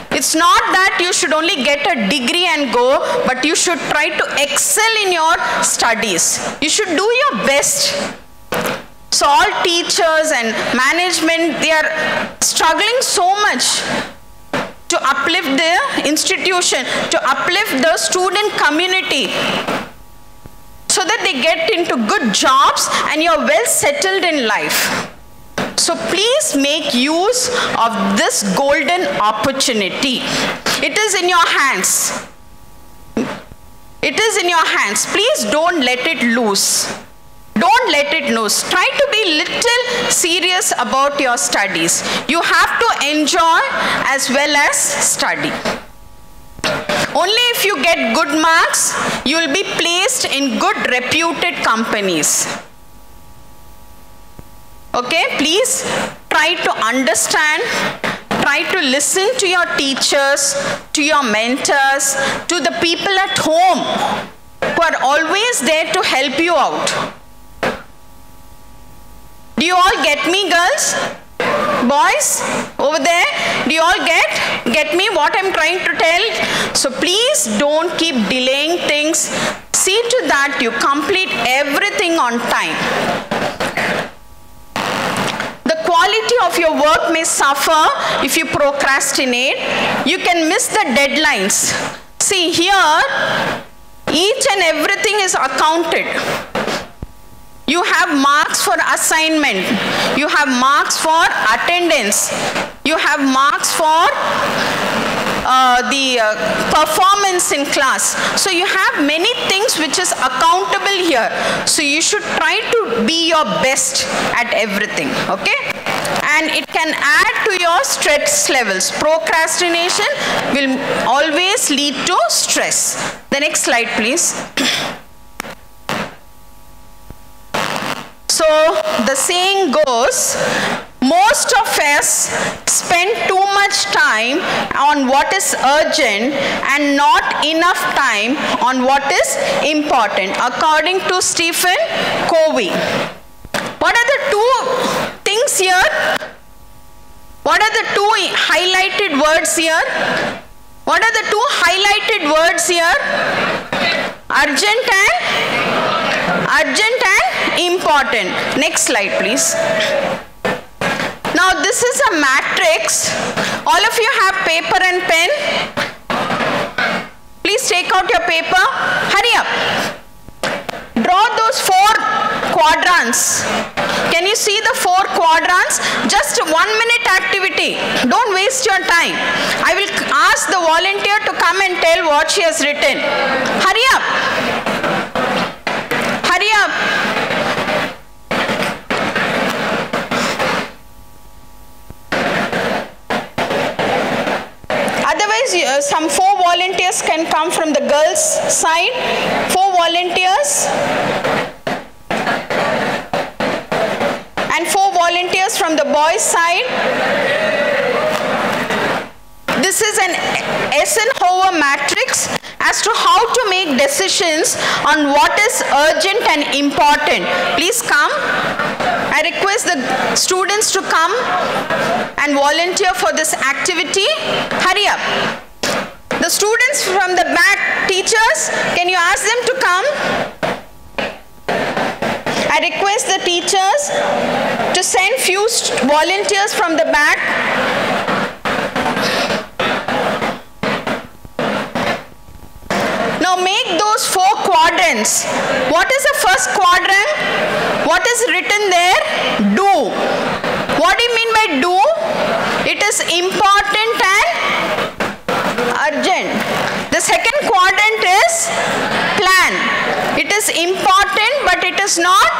It's not that you should only get a degree and go, but you should try to excel in your studies. You should do your best. So all teachers and management, they are struggling so much to uplift the institution, to uplift the student community, so that they get into good jobs and you're well settled in life. So please make use of this golden opportunity. It is in your hands. It is in your hands. Please don't let it loose. Don't let it loose. Try to be little serious about your studies. You have to enjoy as well as study. Only if you get good marks, you will be placed in good reputed companies. Okay, please try to understand, try to listen to your teachers, to your mentors, to the people at home who are always there to help you out. Do you all get me, girls? Boys over there, do you all get me what I'm trying to tell? So please don't keep delaying things. See to that you complete everything on time. The quality of your work may suffer if you procrastinate. You can miss the deadlines. See here, each and everything is accounted. You have marks for assignment. You have marks for attendance. You have marks for the performance in class. So you have many things which is accountable here. So you should try to be your best at everything, okay? And it can add to your stress levels. Procrastination will always lead to stress. The next slide, please. So the saying goes, most of us spend too much time on what is urgent and not enough time on what is important, according to Stephen Covey. What are the two things here? What are the two highlighted words here? What are the two highlighted words here? Urgent and important. Next slide, please. Now this is a matrix. All of you have paper and pen. Please take out your paper. Hurry up. Draw those 4 quadrants. Can you see the 4 quadrants? Just 1 minute activity. Don't waste your time. I will ask the volunteer to come and tell what she has written. Hurry up. Hurry up. Otherwise, some 4 volunteers can come from the girls' side. 4 volunteers. And 4 volunteers from the boys' side. This is an Eisenhower matrix as to how to make decisions on what is urgent and important. Please come. I request the students to come and volunteer for this activity. Hurry up. The students from the back, teachers, can you ask them to come? I request the teachers to send few volunteers from the back. Now make those 4 quadrants. What is the first quadrant? What is written there? Do. What do you mean by do? It is important and urgent. The second quadrant is plan. It is important but it is not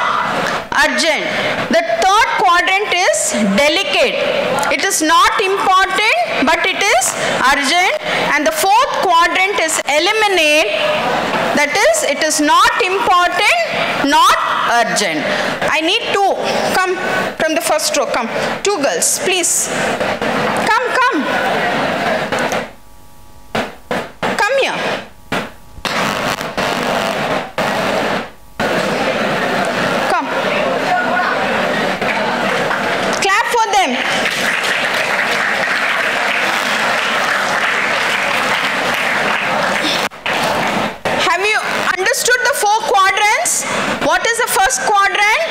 urgent. The third quadrant is delegate. It is not important but it is urgent. And the fourth quadrant is eliminate. That is, it is not important, not urgent. I need 2. Come from the first row. Come. 2 girls, please. Come, come. Come here. Come. Clap for them. Have you understood the 4 quadrants? What is the first quadrant?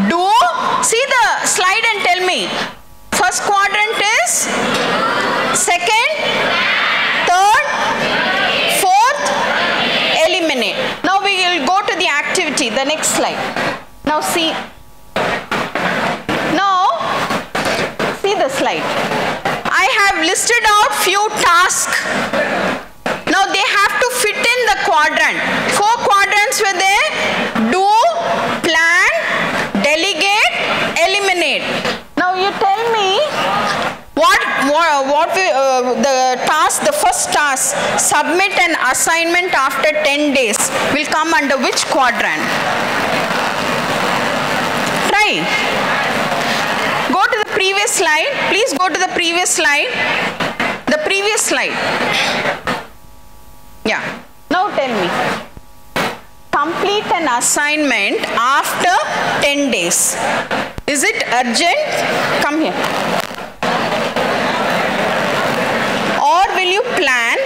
Do. See the slide and tell me. First quadrant is second, third, fourth, eliminate. Now we will go to the activity, the next slide. Now see. Now, see the slide. I have listed out few tasks. Now they have to fit in the quadrant. 4 quadrants were there. Do, plan, delegate, eliminate. Now you tell me the task, the first task, submit an assignment after 10 days will come under which quadrant? Try. Go to the previous slide. Please go to the previous slide. The previous slide. Yeah. Now tell me. Complete an assignment after 10 days. Is it urgent? Come here. Or will you plan?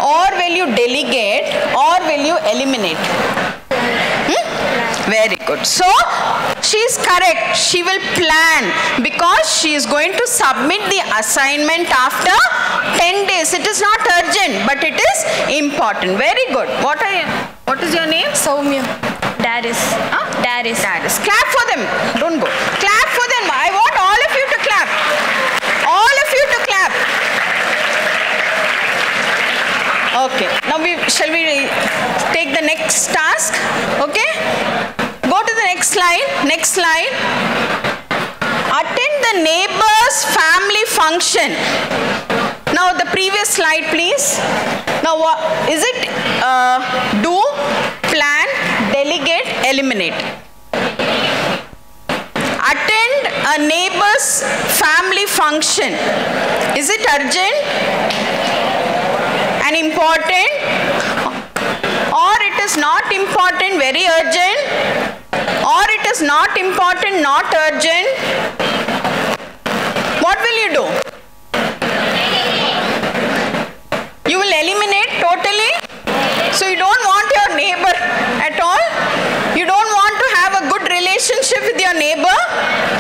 Or will you delegate? Or will you eliminate? Very good. So, she is correct. She will plan because she is going to submit the assignment after 10 days. It is not urgent, but it is important. Very good. What is your name? Soumya. Darius. Huh? Darius. Darius. Clap for them. Don't go. Clap for them. I want all of you to clap. All of you to clap. Okay. Now shall we take the next task? Okay. Go to the next slide. Next slide. Attend the neighbor's family function. Now the previous slide, please. Now what is it? Do, plan, delegate, eliminate. Attend a neighbor's family function. Is it urgent and important, or it is not important, very urgent, or it is not important, not urgent? What will you do? You will eliminate totally? So you don't want your neighbor at all? You don't want to have a good relationship with your neighbor?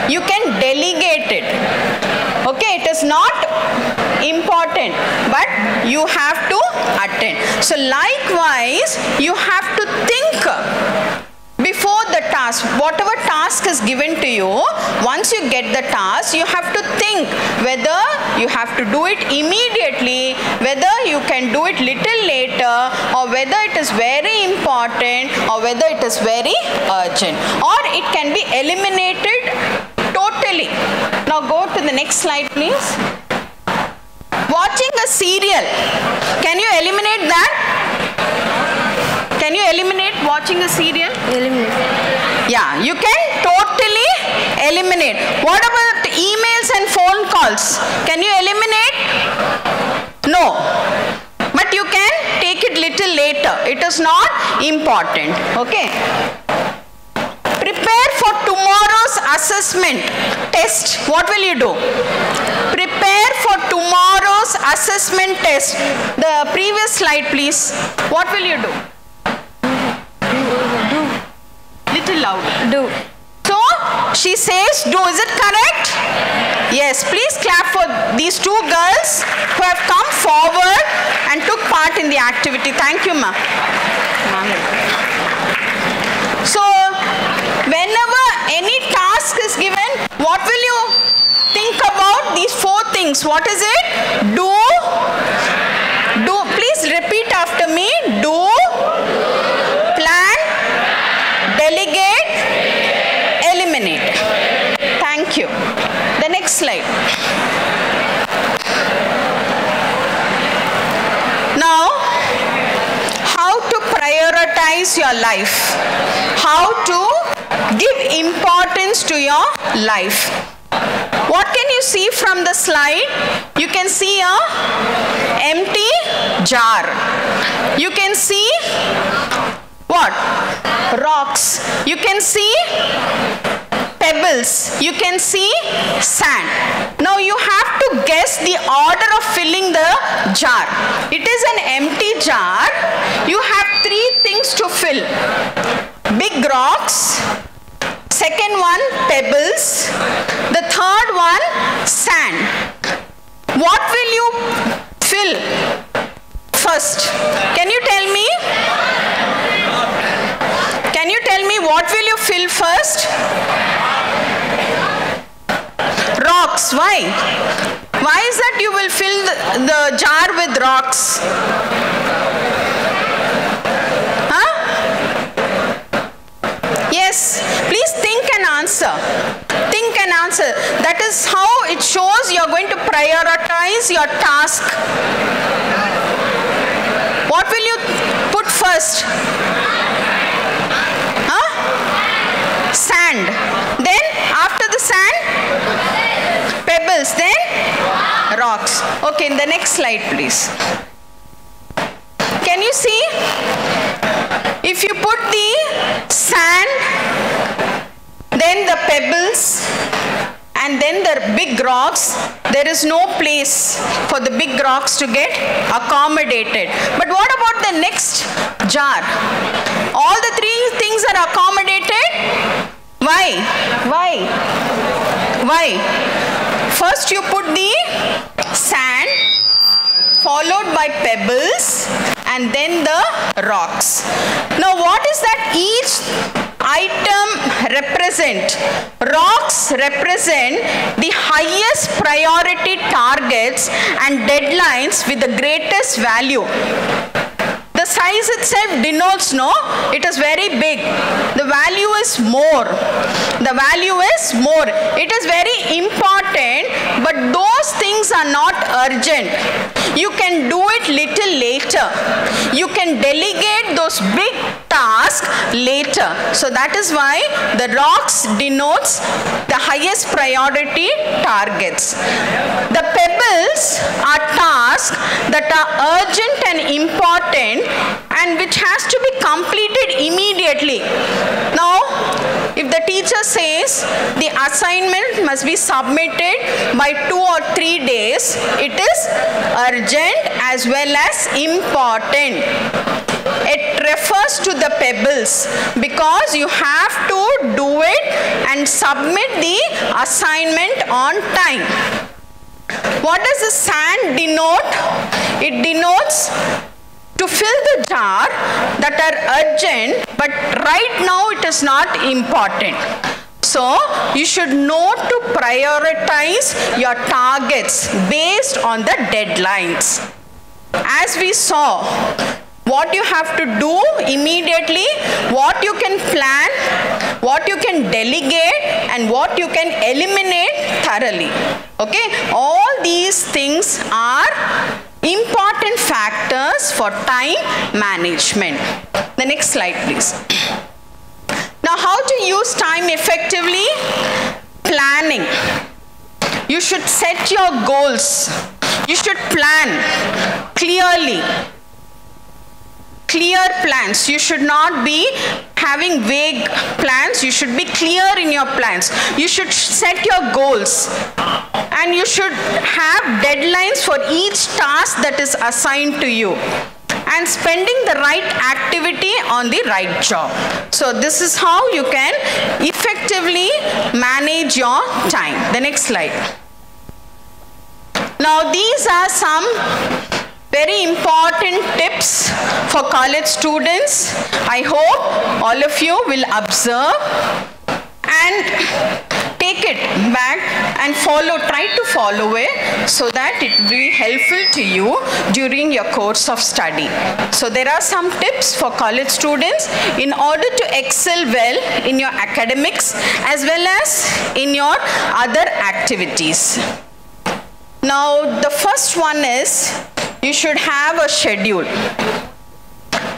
You can delegate it. Okay, it is not important, but you have to attend. So likewise, you have to think before the task. Whatever task is given to you, once you get the task, you have to think whether you have to do it immediately, whether you can do it little later, or whether it is very important, or whether it is very urgent, or it can be eliminated totally. Now go to the next slide, please. Watching a serial. Can you eliminate that? Can you eliminate watching a serial? Eliminate. Yeah, you can totally eliminate. What about emails and phone calls? Can you eliminate? No. But you can take it little later. It is not important. Okay. Prepare for tomorrow's assessment test. What will you do? Prepare for tomorrow's assessment test. The previous slide, please. What will you do? Little louder. Do. So, she says do. Is it correct? Yes. Please clap for these two girls who have come forward and took part in the activity. Thank you, ma. So, whenever any task is given, what will you think about? These four things. What is it? Do. Please repeat after me. Do. Plan. Delegate. Eliminate. Thank you. The next slide. Now, how to prioritize your life? How to give importance to your life? What can you see from the slide? You can see a empty jar. You can see what? Rocks. You can see pebbles. You can see sand. Now you have to guess the order of filling the jar. It is an empty jar. You have three things to fill. Big rocks. Second one, pebbles. The third one, sand. What will you fill first? Can you tell me? Can you tell me what will you fill first? Rocks. Why? Why is that you will fill the jar with rocks? Huh? Yes. Please think and answer. Think and answer. That is how it shows you are going to prioritize your task. What will you put first? Huh? Sand. Then after the sand, pebbles. Then rocks. Okay, in the next slide, please. Can you see? If you put the sand, then the pebbles, and then the big rocks, there is no place for the big rocks to get accommodated. But what about the next jar? All the three things are accommodated? Why? First you put the sand, followed by pebbles, and then the rocks. Now what is that each item represent? Rocks represent the highest priority targets and deadlines with the greatest value. The size itself denotes, no, it is very big. The value is more. The value is more. It is very important, but those things are not urgent. You can do it little later. You can delegate those big tasks later. So that is why the rocks denotes the highest priority targets. The pebbles are tasks that are urgent and important and which has to be completed immediately. Now, if the teacher says the assignment must be submitted by 2 or 3 days, it is urgent as well as important. It refers to the pebbles because you have to do it and submit the assignment on time. What does the sand denote? It denotes to fill the jar that are urgent, but right now it is not important. So you should know to prioritize your targets based on the deadlines. As we saw, what you have to do immediately, what you can plan, what you can delegate, and what you can eliminate thoroughly. Okay, all these things are important factors for time management. The next slide, please. Now, how to use time effectively? Planning. You should set your goals. You should plan clearly. Clear plans. You should not be having vague plans. You should be clear in your plans. You should set your goals. And you should have deadlines for each task that is assigned to you. And spending the right activity on the right job. So this is how you can effectively manage your time. The next slide. Now these are some very important tips for college students. I hope all of you will observe and take it back and follow, try to follow it so that it will be helpful to you during your course of study. So there are some tips for college students in order to excel well in your academics as well as in your other activities. Now the first one is you should have a schedule.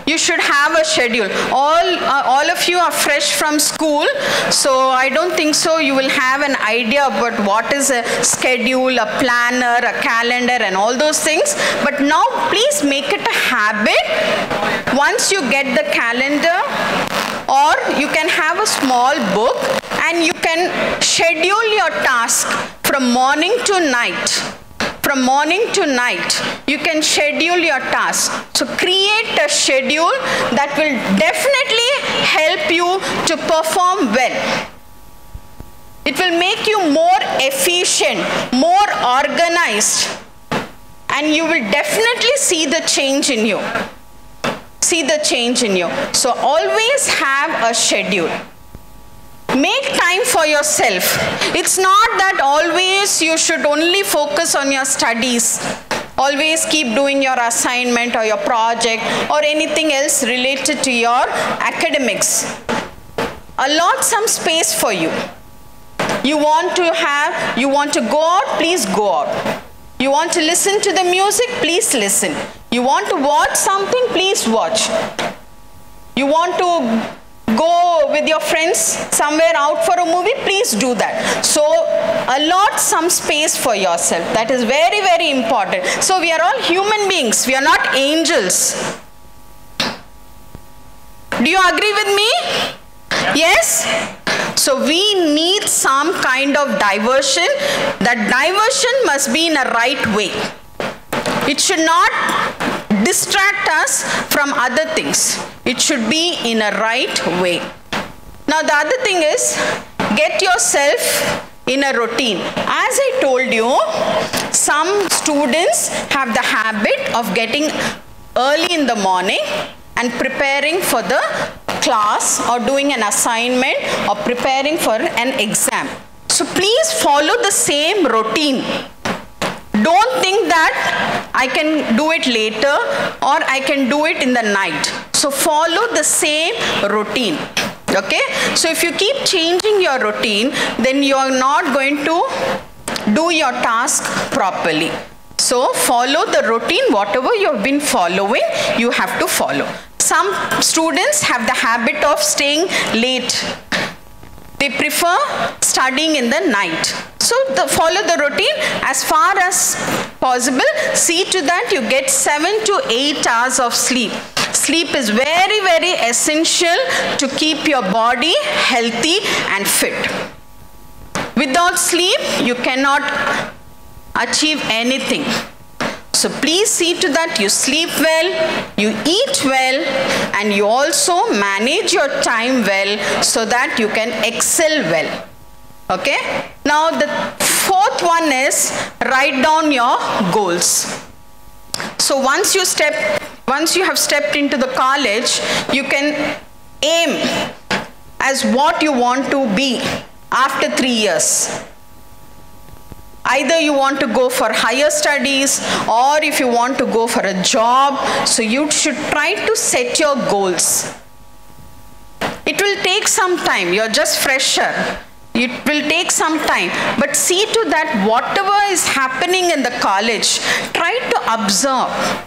You should have a schedule. All of you are fresh from school, so I don't think so you will have an idea about what is a schedule, a planner, a calendar and all those things. But now please make it a habit. Once you get the calendar, or you can have a small book and you can schedule your task from morning to night. From morning to night, you can schedule your tasks. So create a schedule that will definitely help you to perform well. It will make you more efficient, more organized, and you will definitely see the change in you. See the change in you. So always have a schedule. Make time for yourself. It's not that always you should only focus on your studies. Always keep doing your assignment or your project or anything else related to your academics. Allot some space for you. You want to go out, please go out. You want to listen to the music, please listen. You want to watch something, please watch. You want to go with your friends somewhere out for a movie, please do that. So allot some space for yourself. That is very, very important. So we are all human beings. We are not angels. Do you agree with me? Yes? So we need some kind of diversion. That diversion must be in a right way. It should not distract us from other things. It should be in a right way. Now the other thing is, get yourself in a routine. As I told you, some students have the habit of getting early in the morning and preparing for the class or doing an assignment or preparing for an exam. So please follow the same routine. Don't think that I can do it later or I can do it in the night. So follow the same routine. Okay? So if you keep changing your routine, then you are not going to do your task properly. So follow the routine. Whatever you have been following, you have to follow. Some students have the habit of staying late. They prefer studying in the night. So follow the routine. As far as possible, see to that you get 7 to 8 hours of sleep. Sleep is very, very essential to keep your body healthy and fit. Without sleep, you cannot achieve anything. So please see to that you sleep well, you eat well, and you also manage your time well so that you can excel well. Okay? Now the fourth one is write down your goals. So once you have stepped into the college, you can aim as what you want to be after 3 years. Either you want to go for higher studies or if you want to go for a job. So you should try to set your goals. It will take some time. You're just fresher. It will take some time. But see to that whatever is happening in the college, try to observe.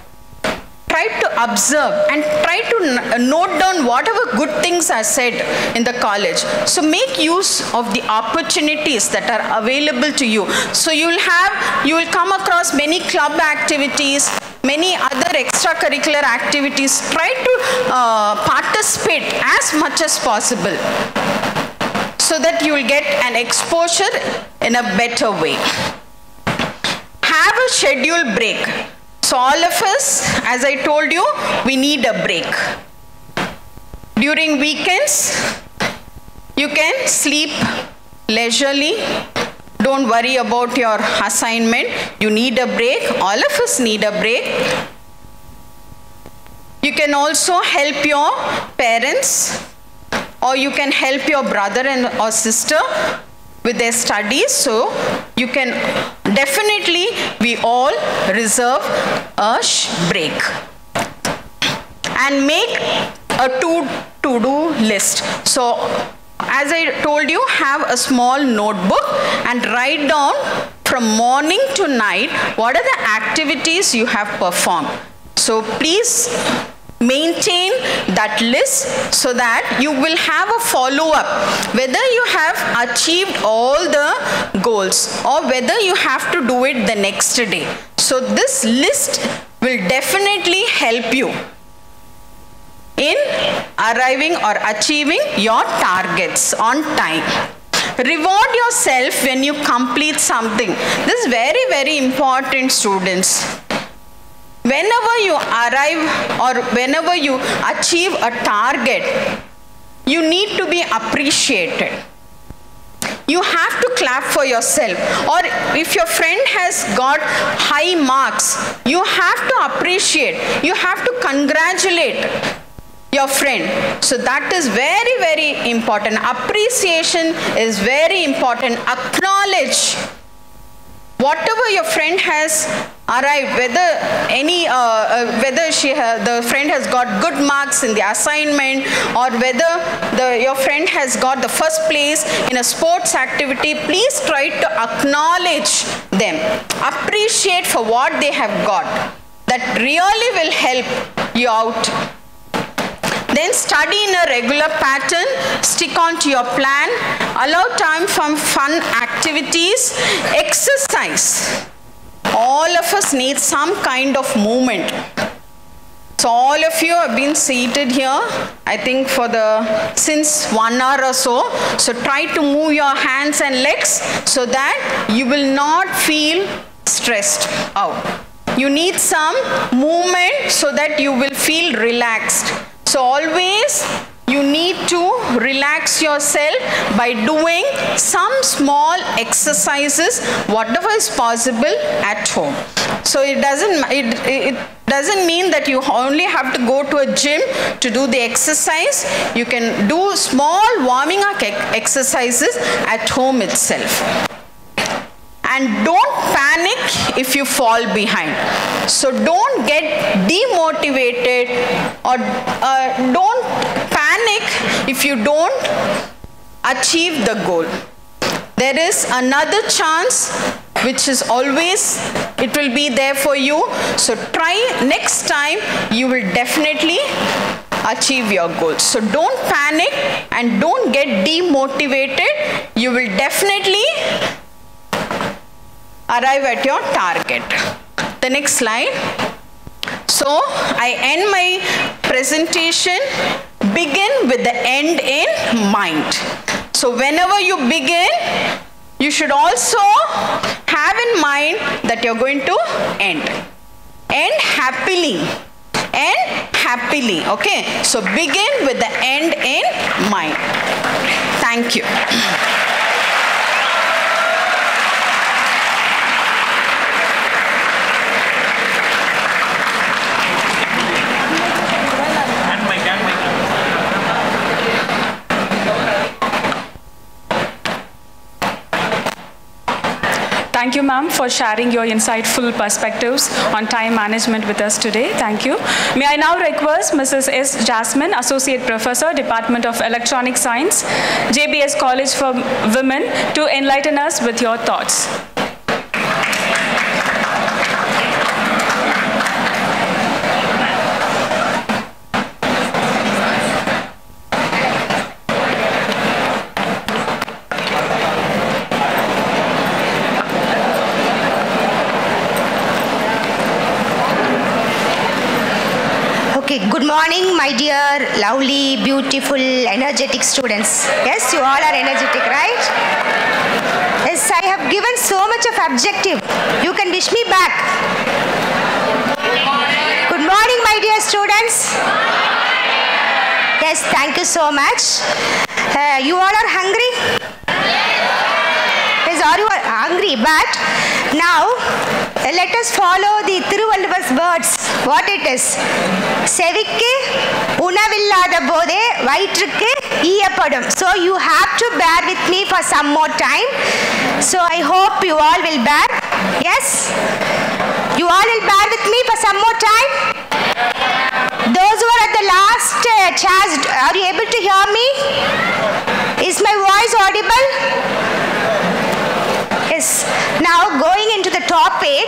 Try to observe and try to note down whatever good things are said in the college. So make use of the opportunities that are available to you. So you will come across many club activities, many other extracurricular activities. Try to participate as much as possible so that you will get an exposure in a better way. Have a scheduled break. So all of us, as I told you, we need a break. During weekends, you can sleep leisurely. Don't worry about your assignment. You need a break. All of us need a break. You can also help your parents, or you can help your brother or sister with their studies. So you can definitely, we all reserve a break and make a to-do list. So as I told you, have a small notebook and write down from morning to night what are the activities you have performed. So please maintain that list so that you will have a follow-up whether you have achieved all the goals or whether you have to do it the next day. So this list will definitely help you in arriving or achieving your targets on time. Reward yourself when you complete something. This is very, very important, students. Whenever you arrive or whenever you achieve a target, you need to be appreciated. You have to clap for yourself. Or if your friend has got high marks, you have to appreciate. You have to congratulate your friend. So that is very, very important. Appreciation is very important. Acknowledge whatever your friend has arrived, whether the friend has got good marks in the assignment or whether your friend has got the first place in a sports activity, please try to acknowledge them. Appreciate for what they have got. That really will help you out. Then study in a regular pattern, stick on to your plan, allow time for fun activities, exercise. All of us need some kind of movement. So all of you have been seated here, I think since 1 hour or so. So try to move your hands and legs so that you will not feel stressed out. You need some movement so that you will feel relaxed. So always you need to relax yourself by doing some small exercises, whatever is possible at home. So it doesn't mean that you only have to go to a gym to do the exercise. You can do small warming up exercises at home itself. And don't panic if you fall behind. So don't get demotivated or don't panic if you don't achieve the goal. There is another chance which is always, it will be there for you. So try next time, you will definitely achieve your goals. So don't panic and don't get demotivated. You will definitely arrive at your target. The next slide. So I end my presentation, begin with the end in mind. So whenever you begin, you should also have in mind that you're going to end. End happily. End happily. Okay. So begin with the end in mind. Thank you. Thank you, ma'am, for sharing your insightful perspectives on time management with us today. Thank you. May I now request Mrs. S. Jasmine, Associate Professor, Department of Electronic Science, JBS College for Women, to enlighten us with your thoughts. Good morning, my dear, lovely, beautiful, energetic students. Yes, you all are energetic, right? Yes, I have given so much of objective. You can wish me back. Good morning, my dear students. Yes, thank you so much. You all are hungry? Yes, are you hungry? But now, let us follow the Thiruvalluvar's words. What it is? Sevikku unavillada bode vaitrukku iyappadum. So you have to bear with me for some more time. So I hope you all will bear. Yes? You all will bear with me for some more time? Those who are at the last chairs, are you able to hear me? Is my voice audible? Yes. Now going into the topic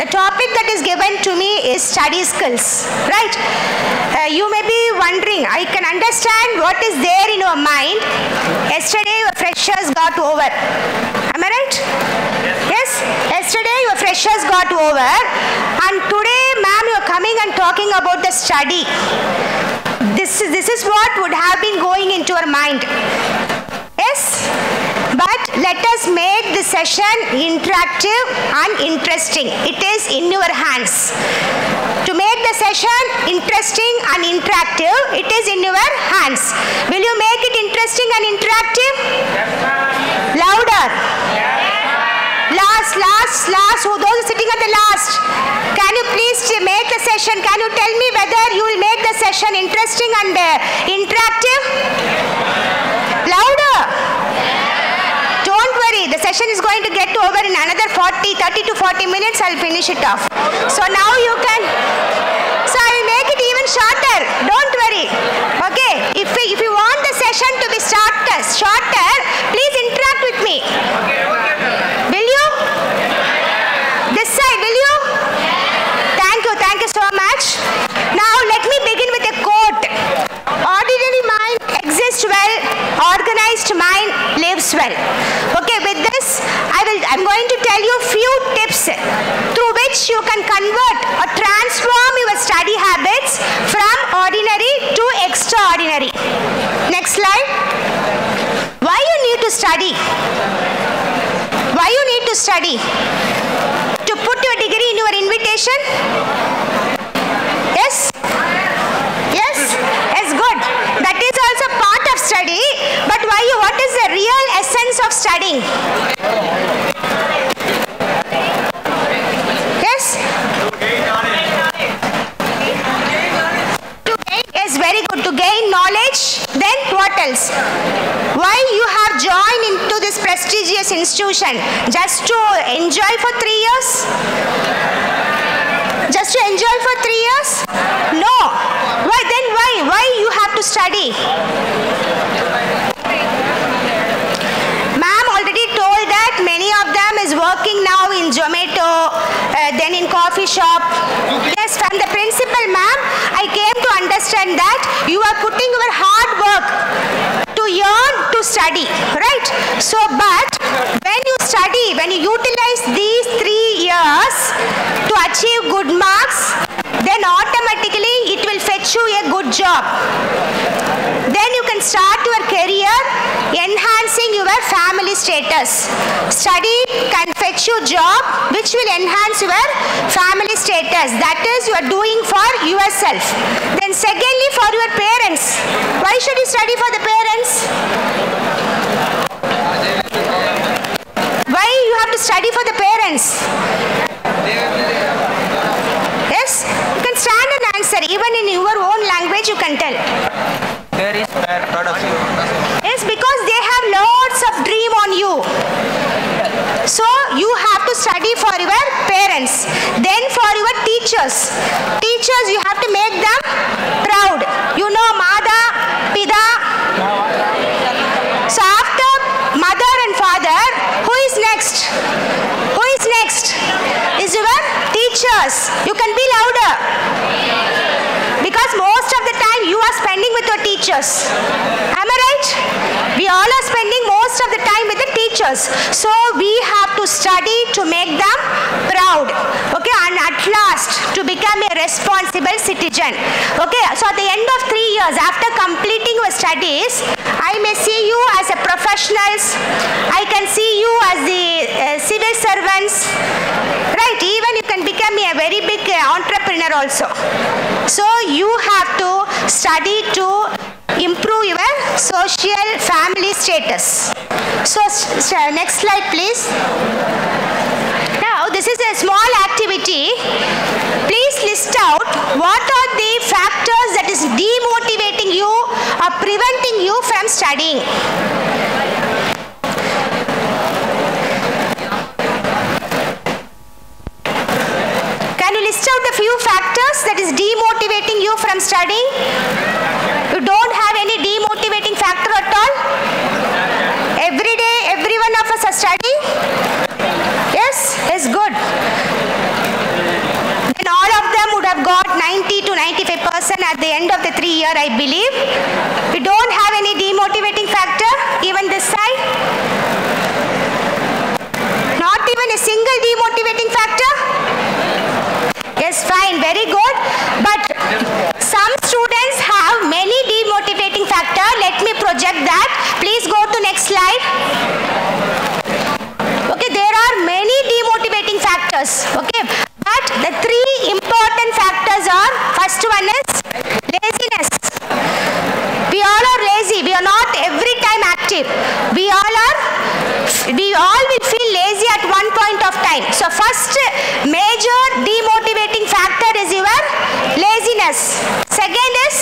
that is given to me is study skills, right? You may be wondering, I can understand what is there in your mind. Yesterday your freshers got over. Am I right? Yes? Yesterday your freshers got over and today, ma'am, you are coming and talking about the study. This is what would have been going into your mind. Yes? But let us make the session interactive and interesting. It is in your hands. To make the session interesting and interactive, it is in your hands. Will you make it interesting and interactive? Louder. Last. Who those sitting at the last? Can you please make the session? Can you tell me whether you will make the session interesting and interactive? Louder. Don't worry, the session is going to get over in another 30 to 40 minutes. I'll finish it off. So now you can, so I will make it even shorter. Don't worry. Okay, if you want the session to be shorter, please interact with me. Will you? This side, will you? Thank you so much. Now let me begin with a quote. Ordinary mind exists well, organized mind lives well. Okay, with this, I'm going to tell you few tips through which you can convert or transform your study habits from ordinary to extraordinary. Next slide. Why you need to study? Why you need to study? To put your degree category in your invitation? Yes? Yes? Yes, good. That is also part of study, but what is the real essence of studying? Yes? Yes, very good. To gain knowledge, then what else? Why you have joined into this prestigious institution? Just to enjoy for 3 years? Just to enjoy for 3 years? No. Why then? Why you have to study? Ma'am already told that many of them is working now in Zomato, then in coffee shop. Yes, from the principal, ma'am, I came to understand that you are putting your hard work to yearn to study, right? So, but when you study, when you utilize these 3 years to achieve good marks, then automatically it will fetch you a good job. Then you can start your career enhancing your family status. Study can fetch you job which will enhance your family status. That is you are doing for yourself. Then secondly, for your parents. Why should you study for the parents? Why you have to study for the parents? Yes? You can stand and answer. Even in your own language you can tell. There is bad production. Yes, because they have lots of dream on you. So you have to study for your parents. Then for your teachers. Teachers, you have to make them proud. You know, Mada, Pida. So after mother and father, who is next? Who is next? Is your teachers. You can be louder. Because most of the time you are spending with your teachers. Am I right? We all are spending most of the time with the teachers. So we have to study to make them proud. Okay, and at last to become a responsible citizen. Okay, so at the end of 3 years after completing your studies, I may see you as a professionals. I can see you as the civil servants. Right, even you can become a very big entrepreneur also. So you have to study to improve your social family status. So next slide please. Now this is a small activity. Please list out what are the factors that is demotivating you or preventing you from studying. Can you list out a few factors that is demotivating you from studying? You don't have any demotivating factor at all? Every day, every one of us are studying? Yes? It's good. Then all of them would have got 90 to 95% at the end of the 3 year, I believe. You don't have any demotivating factor, even this side? Not even a single demotivating factor? Yes, fine, very good. But some students have many demotivating factor. Let me project that. Please go to next slide. Okay, there are many demotivating factors. Okay, but the 3 important factors are, first one is laziness. We all are lazy. We are not every time active. We all will feel lazy at one point of time. So first major demotivating factor is your laziness. Second is,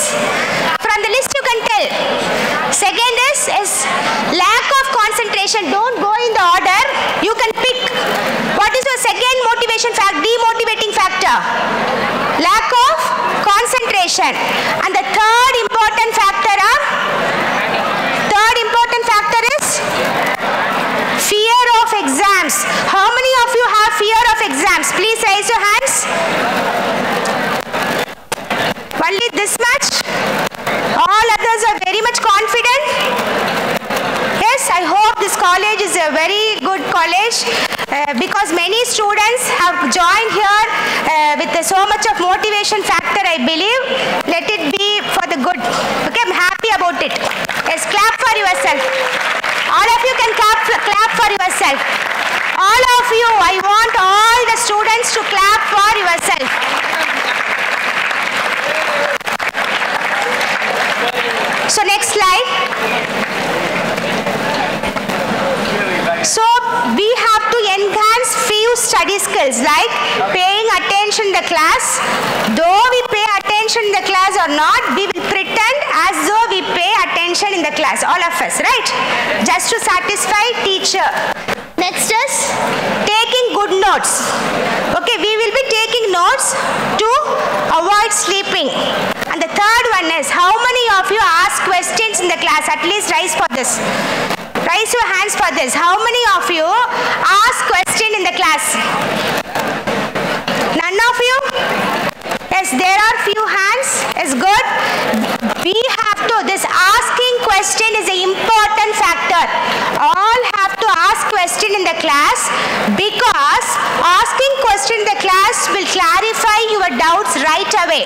from the list you can tell. Second is lack of concentration. Don't go in the order. You can pick. What is your second demotivating factor? Lack of concentration. And the third important factor is fear of exams. How many of you have fear of exams? Please raise your hands. Only this much? All others are very much confident? Yes, I hope this college is a very good college because many students have joined here with so much of motivation factor, I believe. Let it be for the good. Okay, I'm happy about it. Yes, clap for yourself. All of you can clap for yourself. All of you, I want all the students to clap So next slide. So we have to enhance few study skills like paying attention in the class. Though we pay attention in the class or not, we will pretend as though we pay attention in the class, all of us, right? Just to satisfy teacher. Next is taking good notes. Okay, we will be taking notes to avoid sleeping. And the third one is, how many of you ask questions in the class? At least raise for this. Raise your hands for this. How many of you ask question in the class? None of you? Yes, there are few hands. It's good. We have to, this asking question is an important factor. All have to ask question in the class because asking question in the class will clarify your doubts right away.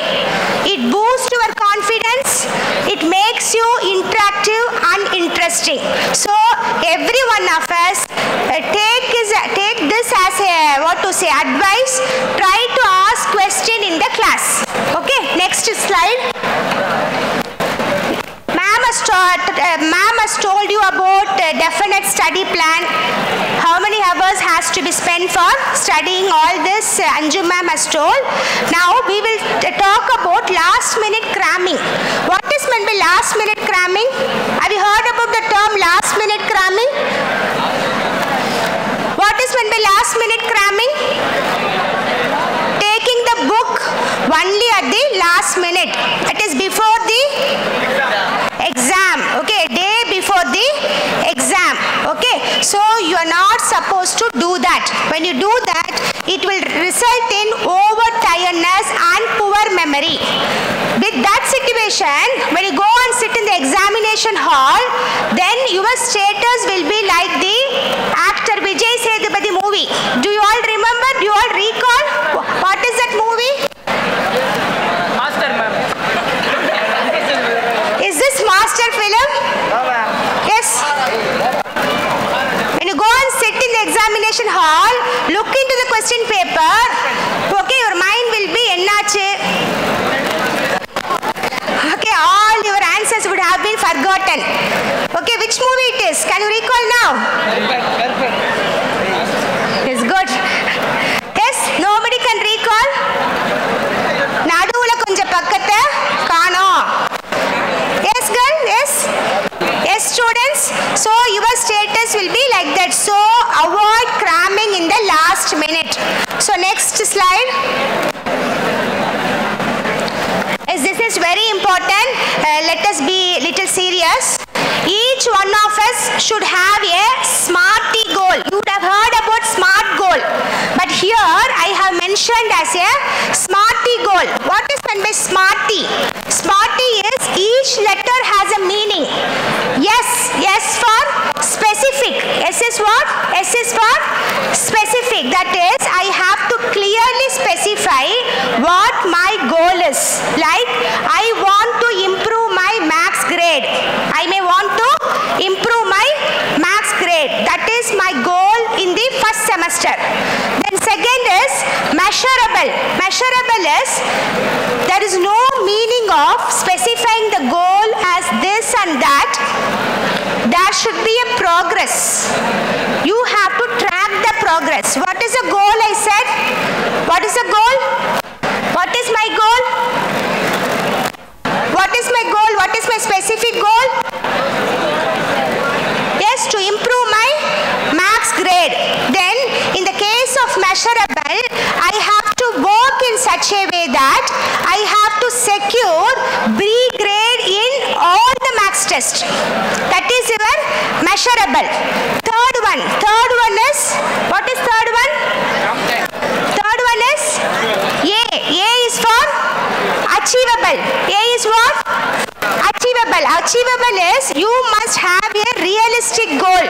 It boosts your confidence. It makes you interactive and interesting. So every one of us take this as a advice. Try to ask question in the class. Okay, next slide. Ma'am has told you about definite study plan. How many hours has to be spent for studying all this? Anju ma'am has told. Now we will talk about last minute cramming. What is meant by last minute cramming? Have you heard about the term last minute cramming? What is meant by last minute cramming? Taking the book only at the last minute. It is before the exam. Okay, day before the exam. Okay, so you are not supposed to do that. When you do that, it will result in over tiredness and poor memory. With that situation, when you go and sit in the examination hall, then your status will be like the actor Vijay Sethupathi movie. Do you all remember? Do you all recall? What is that movie? Master, ma'am. Is this Master film? No, ma'am. Yes. When you go and sit in the examination hall, look into the question paper. Okay, your mind will be ennache. Okay, all your answers would have been forgotten. Okay, which movie it is? Can you recall now? It's good. Yes, nobody can recall. Nadula konja pakkata kano. Yes, girl. Yes. Yes, students. So your status will be like that. So avoid cramming in the last minute. So next slide. Yes, this is very important. Let us be little serious. Each one of us should have a SMARTY goal. You would have heard about SMART goal. But here I have mentioned as a SMARTY goal. What is meant by SMARTY? SMARTY is each letter has a meaning. Yes, yes for specific. S is what? S is for specific. That is, I have to clearly specify what my goal is. Like, I want to improve my maths grade. I may want to improve my maths grade. That is my goal in the first semester. Then second is measurable. Measurable is, there is no meaning of specifying the goal as this and that. There should be a progress. You have to track the progress. What is the goal, I said? What is the goal? What is my goal? What is my goal? What is my specific goal? Yes, to improve my maths grade. Then, in the case of measurable, I have to work in such a way that I have to secure B grade in all the maths tests. That is your measurable. Third one is, what is third one? Third one is A. A is for achievable. A is what? Achievable. Achievable is, you must have a realistic goal.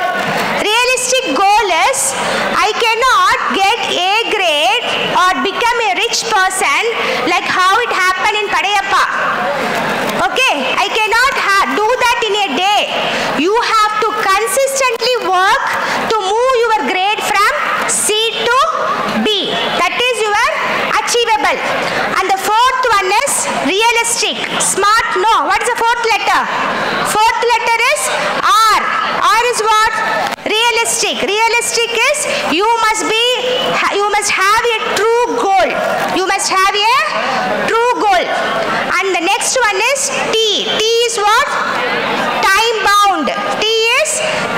Realistic goal is, I cannot get A grade or become a rich person like how it happened in Padayappa. Okay, I cannot do that in a day. You have to consistently work to move your grade from C to B. That is your achievable. And the fourth one is realistic. Smart, no. What is the fourth letter? You must have a true goal. You must have a true goal. And the next one is T. T is what? Time bound. T is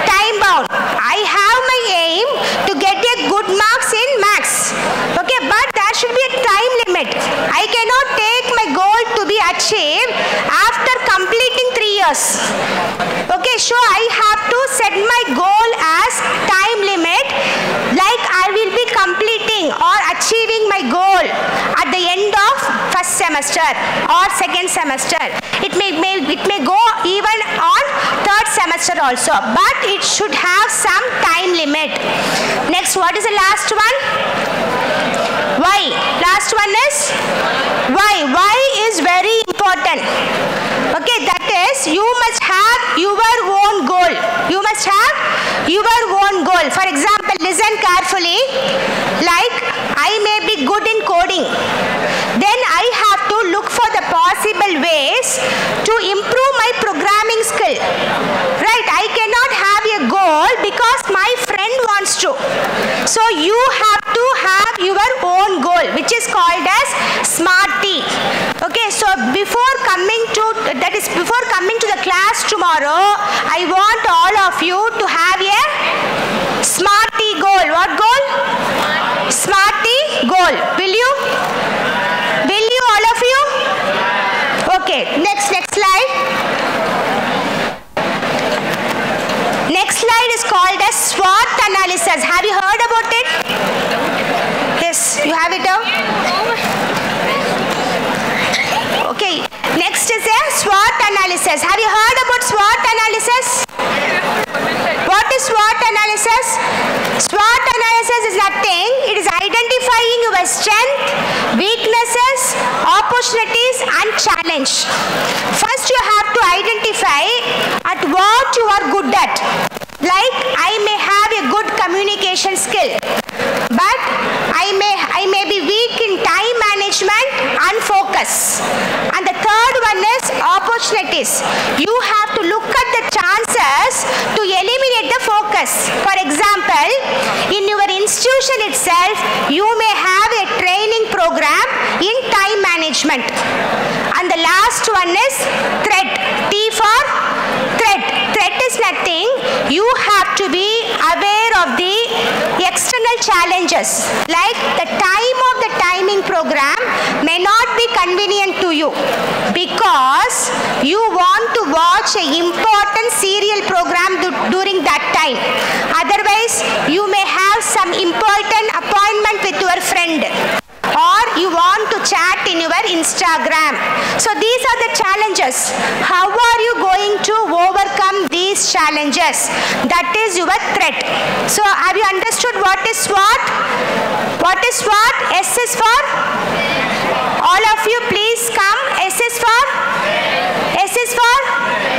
time bound. I have my aim to get a good marks in maths. Okay, but there should be a time limit. I cannot take my goal to be achieved after completing 3 years. Okay, so I have to set my goal as time limit, like I will be completing or achieving my goal at the end of first semester or second semester. It may go even on third semester also, but it should have some time limit. Next, what is the last one? Why? Last one is why. Why is very important. Okay, that is, you must have your own goal. You must have your own goal. For example, listen carefully. Like, I may be good in coding. Then I have to look for the possible ways to improve my programming skill. Right? I cannot have a goal because my friend wants to. So you have to have your own goal, which is called as SMART-T. Okay, so before coming to the class tomorrow, I want all of you to have a SMART-T goal. What goal? SMART-T goal. Will you? Will you, all of you? Okay, next slide. Next slide is called as SWOT analysis. Have you heard about it? Yes, you have it now? Okay, next is a SWOT analysis. Have you heard about SWOT analysis? What is SWOT analysis? SWOT analysis is nothing. It is identifying your strength, weaknesses, opportunities and challenge. First you have to identify at what you are good at. Like, I may have a good communication skill, but I may be weak in time management and focus. And the third one is opportunities. You have to look at the chances to eliminate the focus. For example, in your institution itself, you may have a training program in time management. And the last one is threat. T for threat. Threat is nothing. You have to be aware of the external challenges. Like, the time of the timing program may not be convenient to you because you want to watch an important serial program during that time. Otherwise, you may have some important appointment with your friend, or you want to chat in your Instagram. So these are the challenges. How are you going to overcome these challenges? That is your threat. So have you understood what is SWOT? What is SWOT? S is for? All of you please come. S is for? S is for?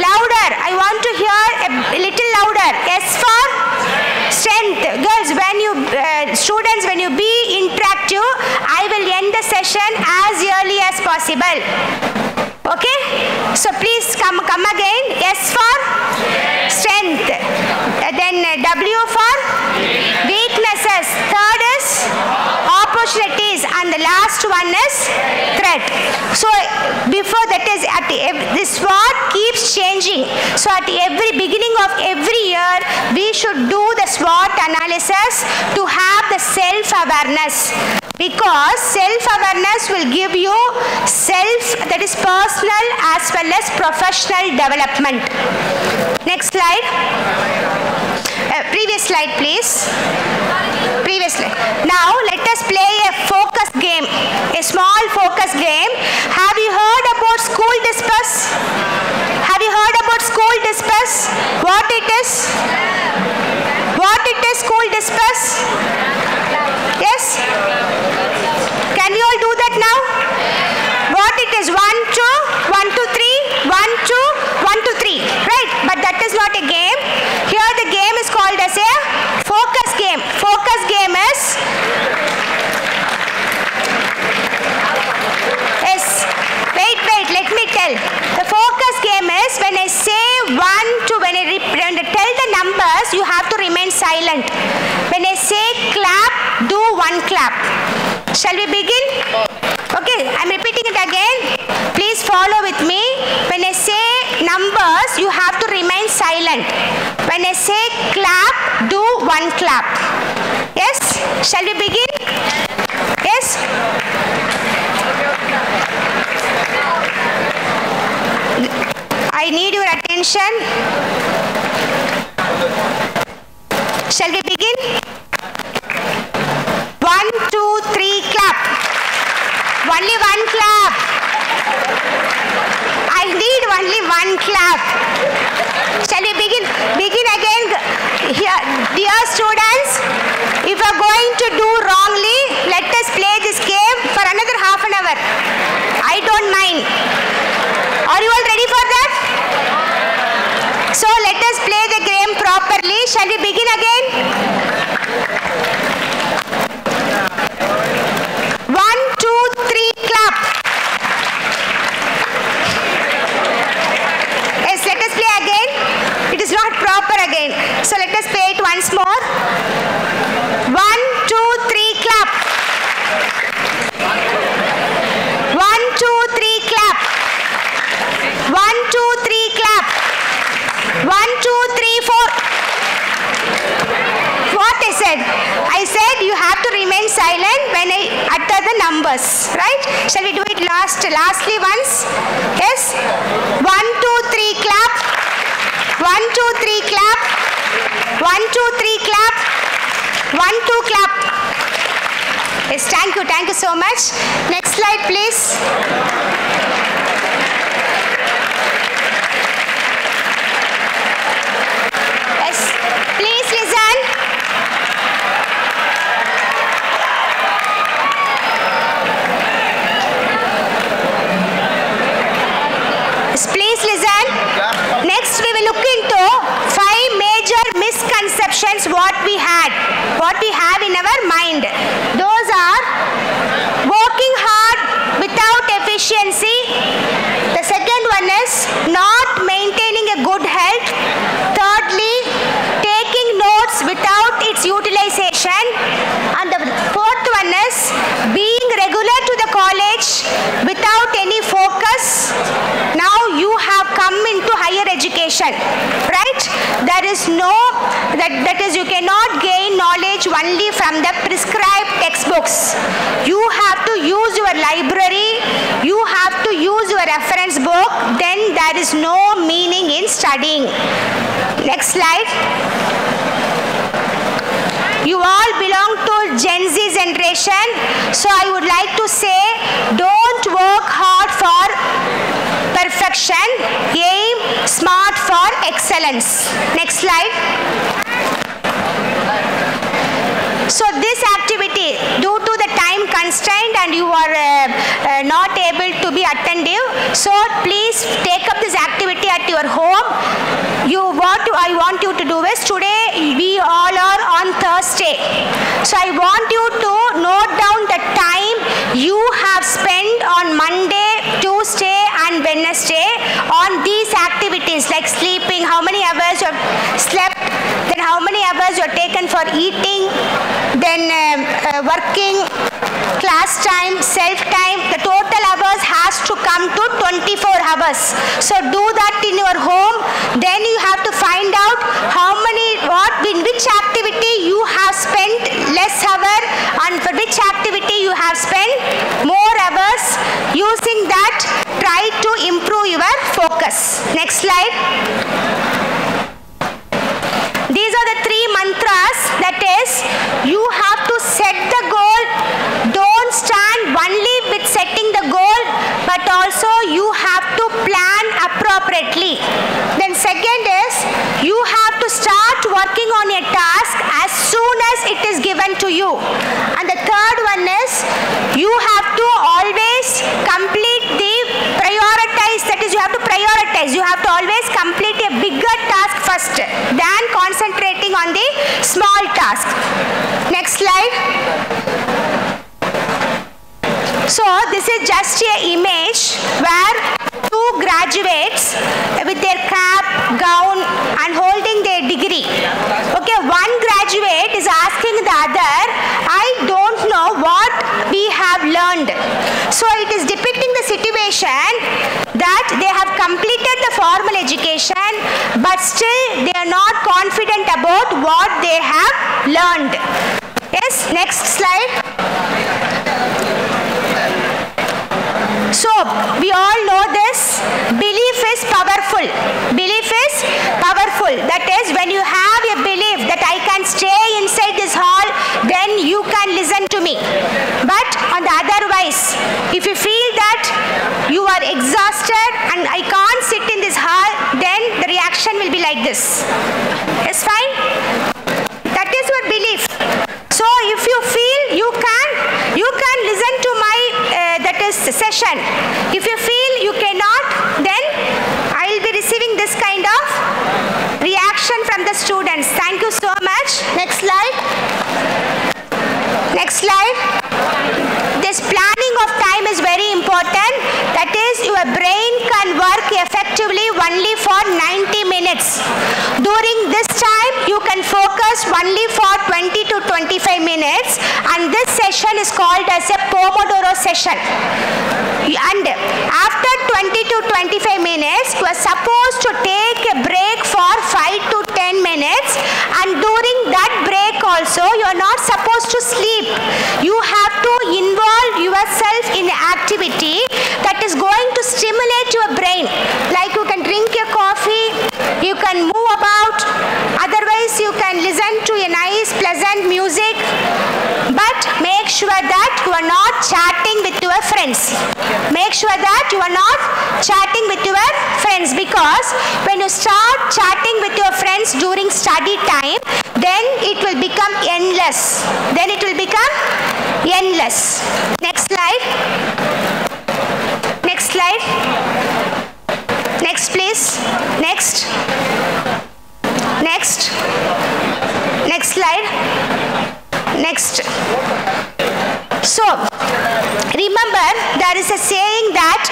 Louder. I want to hear a little louder. S for? Strength. Girls, students, when you be interactive, I will end the session as early as possible. Okay? So please come again. S for strength. Then W for weaknesses. Third is opportunities. And the last one is threat. So before that is, this SWOT keeps changing. So at every beginning of every year, we should do the SWOT analysis to have the self-awareness. Because self-awareness will give you that is personal as well as professional development. Next slide. Previous slide, please. Previous slide. Now let us play a focus game, a small focus game. Have you heard about school disperse? Have you heard about school disperse? What it is? What it is, school disperse? Yes? Can you all do that now? What it is? 1, 2, 1, 2, 3, 1, 2, 1, 2, 3. Right? But that is not a game. Here the game is called as a focus game. Focus game is... Yes. Wait, let me tell. The focus game is when I say 1, 2, when I tell the numbers, you have to remain silent. When I say 1 clap. Shall we begin? Okay, I'm repeating it again. Please follow with me. When I say numbers, you have to remain silent. When I say clap, do 1 clap. Yes? Shall we begin? Yes? I need your attention. Shall we begin? 1, 2, 3, clap. Only 1 clap. I need only 1 clap. Shall we begin? Begin again. Here, dear students, if you are going to do wrongly, let us play this game for another half an hour. I don't mind. Are you all ready for that? So let us play the game properly. Shall we begin again? 1, 2, 3, clap. Yes, let us play again. It is not proper again. So let us play it once more. 1, 2, 3, clap. 1, 2, 3, clap. 1, 2, 3, clap. 1, 2, 3, 4. What I said? I said you have to remain silent when I utter the numbers, right? Shall we do it lastly once? Yes? 1, 2, 3, clap. 1, 2, 3, clap. 1, 2, 3, clap. 1, 2, clap. Yes, thank you so much. Next slide, please. Yes, please listen. Yes, please listen. Next, we will look into 5 major misconceptions what we have in our mind. Those are working hard without efficiency. The second one is not maintaining a good health. Thirdly, taking notes without its utilization. And the fourth one is being regular to the college without any focus. Now you have come into higher education, right? There is no, that is you cannot gain knowledge only from the prescribed textbooks. You have to use your library, you have to use your reference book, then there is no meaning in studying. Next slide. You all belong to Gen Z generation, so I would like to say, don't work hard for perfection, aim smart for excellence. Next slide. So this activity, due to the time constraint and you are not able to be attentive, so please take up this activity at your home. I want you to do is, today we all are on Thursday. So I want you to note down the time you have spent on Monday, Tuesday and Wednesday on these activities like sleeping, how many hours you have slept, then how many hours you have taken for eating, then working, class time, self time. The total hours has to come to 24 hours. So do that in your home. Then you have to find out in which activity you have spent less hour and for which activity you have spent more hours. Using that, try to improve your focus. Next slide. These are the 3 mantras, that is, you have to set the goal. Don't stand only with setting the goal, but also you have to plan appropriately. Then second is, you have to start working on a task as soon as it is given to you. And the third one is, you have to always complete the prioritize, that is, you have to prioritize. You have to always complete a bigger task first than concentrating on the small task. Next slide. So this is just an image where 2 graduates with their cap, gown and holding their degree. Okay, one graduate is asking the other, I don't So it is depicting the situation that they have completed the formal education, but still they are not confident about what they have learned. Yes, next slide. So we all know this. Belief is powerful. Belief is powerful. That is, when you have a belief that I can stay inside this hall, then you can listen to me. But on the otherwise, if you feel that you are exhausted and I can't sit in this hall, then the reaction will be like this. It's fine? That is your belief. So if you feel you can listen to my that is session. If you feel you cannot, then I will be receiving this kind of reaction from the students. Thank you so much. Next slide. Next slide. This planning of time is very important. That is, your brain can work effectively only for 90 minutes. During this time, you can focus only for 20 to 25 minutes, and this session is called as a Pomodoro session. And after 20 to 25 minutes, you are supposed to take a break for 5 to 10 minutes, and during that break also, you are not supposed to sleep. You have to involve yourself in an activity that is going to stimulate your brain. Like you can drink your coffee, you can move about, otherwise you can listen to a nice pleasant music, but make sure that you are not chatting with your friends. Make sure that you are not chatting with your friends, because when you start chatting with your friends during study time, then it will become endless. Then it will become endless. Next slide. Next slide. Next please. Next. Next. Next slide. Next. So, remember, there is a saying that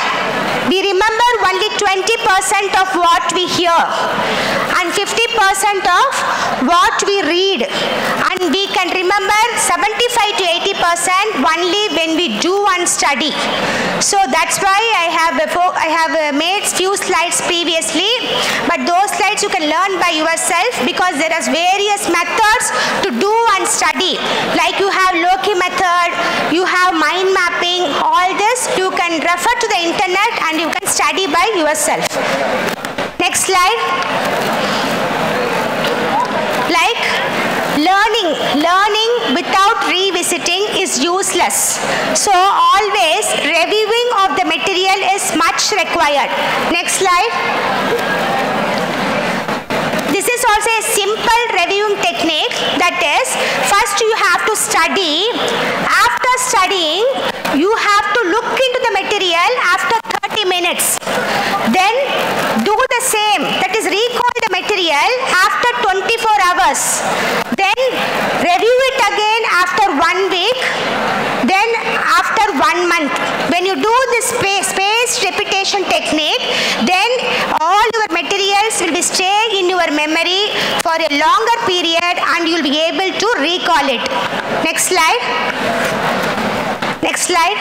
we remember only 20% of what we hear and 50% of what we read, and we can remember 75 to 80% only when we do and study. So that's why I have made few slides previously, but those slides you can learn by yourself, because there are various methods to do and study. Like you have Loki method, you have mind mapping, all this you can refer to the internet and you can study by yourself. Next slide. Like learning without revisiting is useless. So always reviewing of the material is much required. Next slide. This is also a simple reviewing technique. That is, first you have to study. After studying, you have to look into the material after 30 minutes. Then do the same. That is, recall the material after 24 hours. Then review it again after 1 week. Then after 1 month. When you do this spaced repetition technique, then all your materials will be staying in your memory for a longer period and you will be able to recall it. Next slide. Next slide.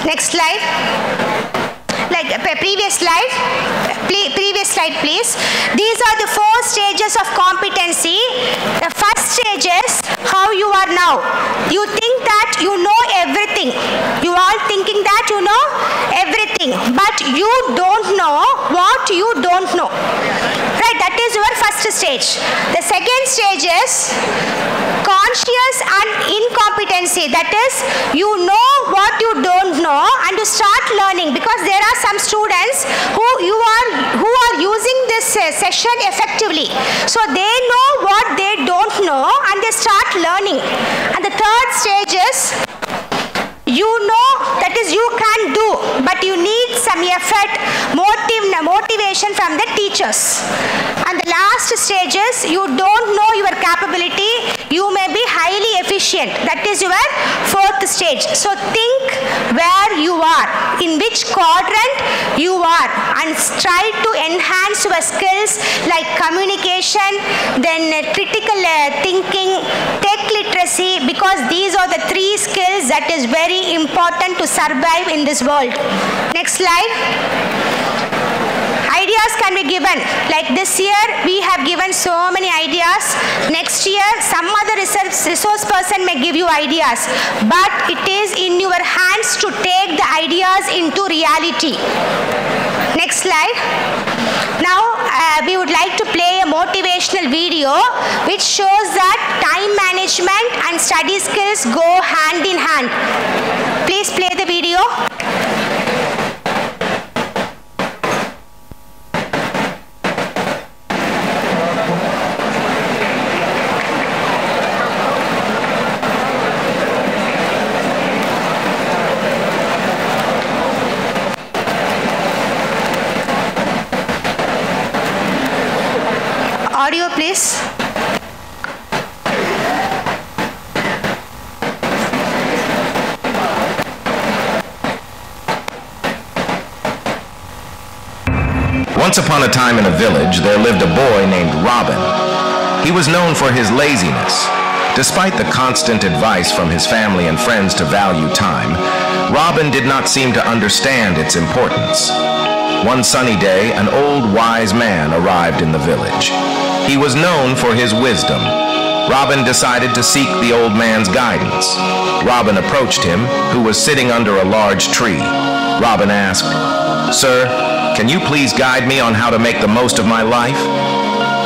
Next slide. Like previous slide. Previous slide please. These are the 4 stages of competency. The first stage is how you are now. You think that you know everything. You are thinking that you know everything, but you don't know what you don't know. Right, that is your first stage. The second stage is conscious and incompetency. That is, you know what you don't know and you start learning, because there are some students who are using this session effectively. So they know what they don't know and they start learning. And the third stage is you know, that is, you can do, but you need some effort, motivation from the teachers. And the last stage is you don't know your capability, you may be highly efficient. That is your 4th stage. So think where you are, in which quadrant you are, and try to enhance your skills like communication, then critical thinking, tech literacy, because because these are the 3 skills that is very important to survive in this world. Next slide. Ideas can be given. Like this year, we have given so many ideas. Next year, some other resource person may give you ideas. But it is in your hands to take the ideas into reality. Next slide. Now, we would like to play a motivational video which shows that time management and study skills go hand in hand. Please play the video. Audio, please. Once upon a time in a village, there lived a boy named Robin. He was known for his laziness. Despite the constant advice from his family and friends to value time, Robin did not seem to understand its importance. One sunny day, an old wise man arrived in the village. He was known for his wisdom. Robin decided to seek the old man's guidance. Robin approached him, who was sitting under a large tree. Robin asked, "Sir, can you please guide me on how to make the most of my life?"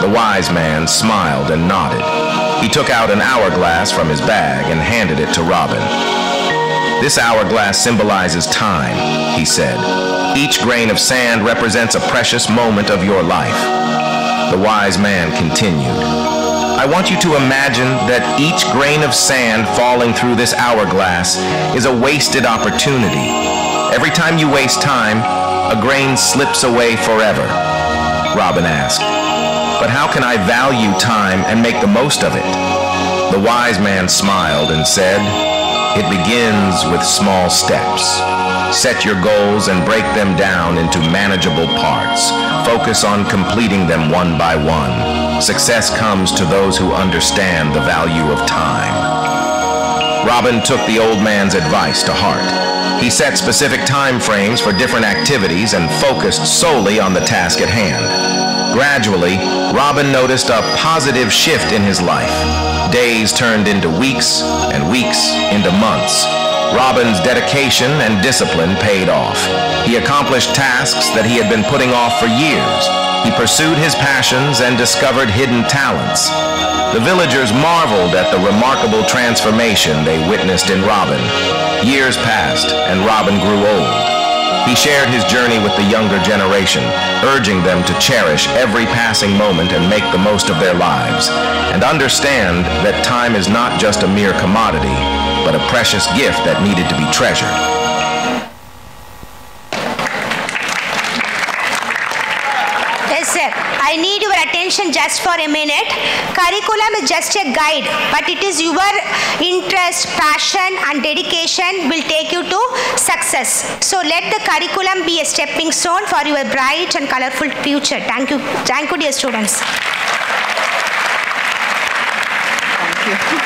The wise man smiled and nodded. He took out an hourglass from his bag and handed it to Robin. "This hourglass symbolizes time," he said. "Each grain of sand represents a precious moment of your life." The wise man continued, "I want you to imagine that each grain of sand falling through this hourglass is a wasted opportunity. Every time you waste time, a grain slips away forever." Robin asked, "But how can I value time and make the most of it?" The wise man smiled and said, "It begins with small steps. Set your goals and break them down into manageable parts. Focus on completing them one by one. Success comes to those who understand the value of time." Robin took the old man's advice to heart. He set specific time frames for different activities and focused solely on the task at hand. Gradually, Robin noticed a positive shift in his life. Days turned into weeks and weeks into months. Robin's dedication and discipline paid off. He accomplished tasks that he had been putting off for years. He pursued his passions and discovered hidden talents. The villagers marveled at the remarkable transformation they witnessed in Robin. Years passed, and Robin grew old. He shared his journey with the younger generation, urging them to cherish every passing moment and make the most of their lives, and understand that time is not just a mere commodity, but a precious gift that needed to be treasured. Yes, sir. I need your attention just for a minute. Curriculum is just a guide, but it is your interest, passion, and dedication will take you to success. So let the curriculum be a stepping stone for your bright and colorful future. Thank you. Thank you, dear students. Thank you.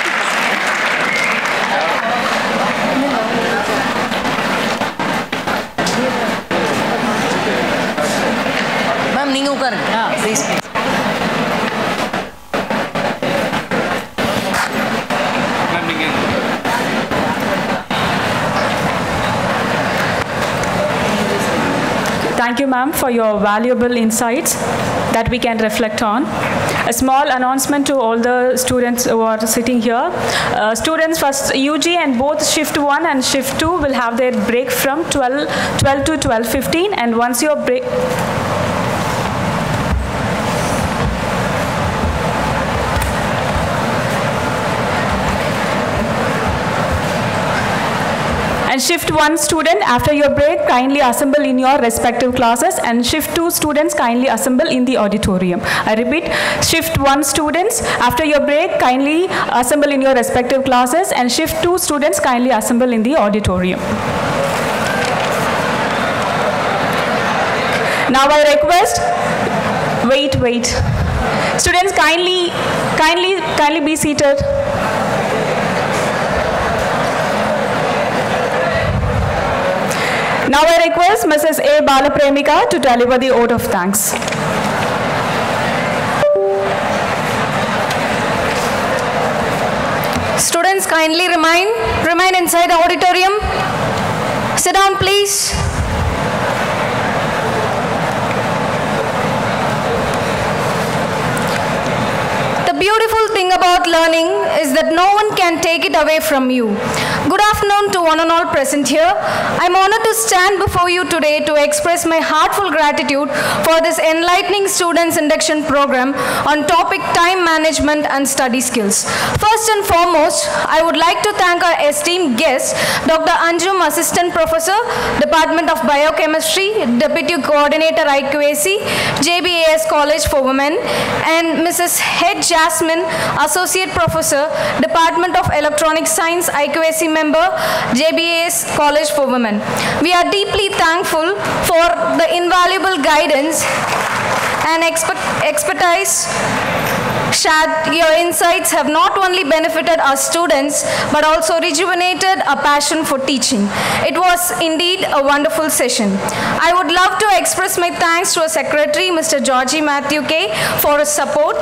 Please. Thank you, ma'am, for your valuable insights that we can reflect on. A small announcement to all the students who are sitting here. Students first UG and both shift 1 and shift 2 will have their break from 12 to 12:15, and once your break and shift 1 student, after your break, kindly assemble in your respective classes, and shift 2 students kindly assemble in the auditorium. I repeat, shift 1 students, after your break, kindly assemble in your respective classes, and shift 2 students kindly assemble in the auditorium. Now I request, wait. Students, kindly be seated. Now I request Mrs. A. Balapremika to deliver the vote of thanks. Students, kindly remain inside the auditorium. Sit down, please. The beautiful thing about learning is that no one can take it away from you. Good afternoon to one and all present here. I'm honored to stand before you today to express my heartfelt gratitude for this enlightening students induction program on topic time management and study skills. First and foremost, I would like to thank our esteemed guest, Dr. Anjum, Assistant Professor, Department of Biochemistry, Deputy Coordinator IQAC, JBAS College for Women, and Mrs. Head Jasmine, Associate Professor, Department of Electronic Science, IQAC member, JBAS College for Women. We are deeply thankful for the invaluable guidance and expertise shared. Your insights have not only benefited our students but also rejuvenated a passion for teaching. It was indeed a wonderful session. I would love to express my thanks to our secretary, Mr. Georgie Matthew K, for his support.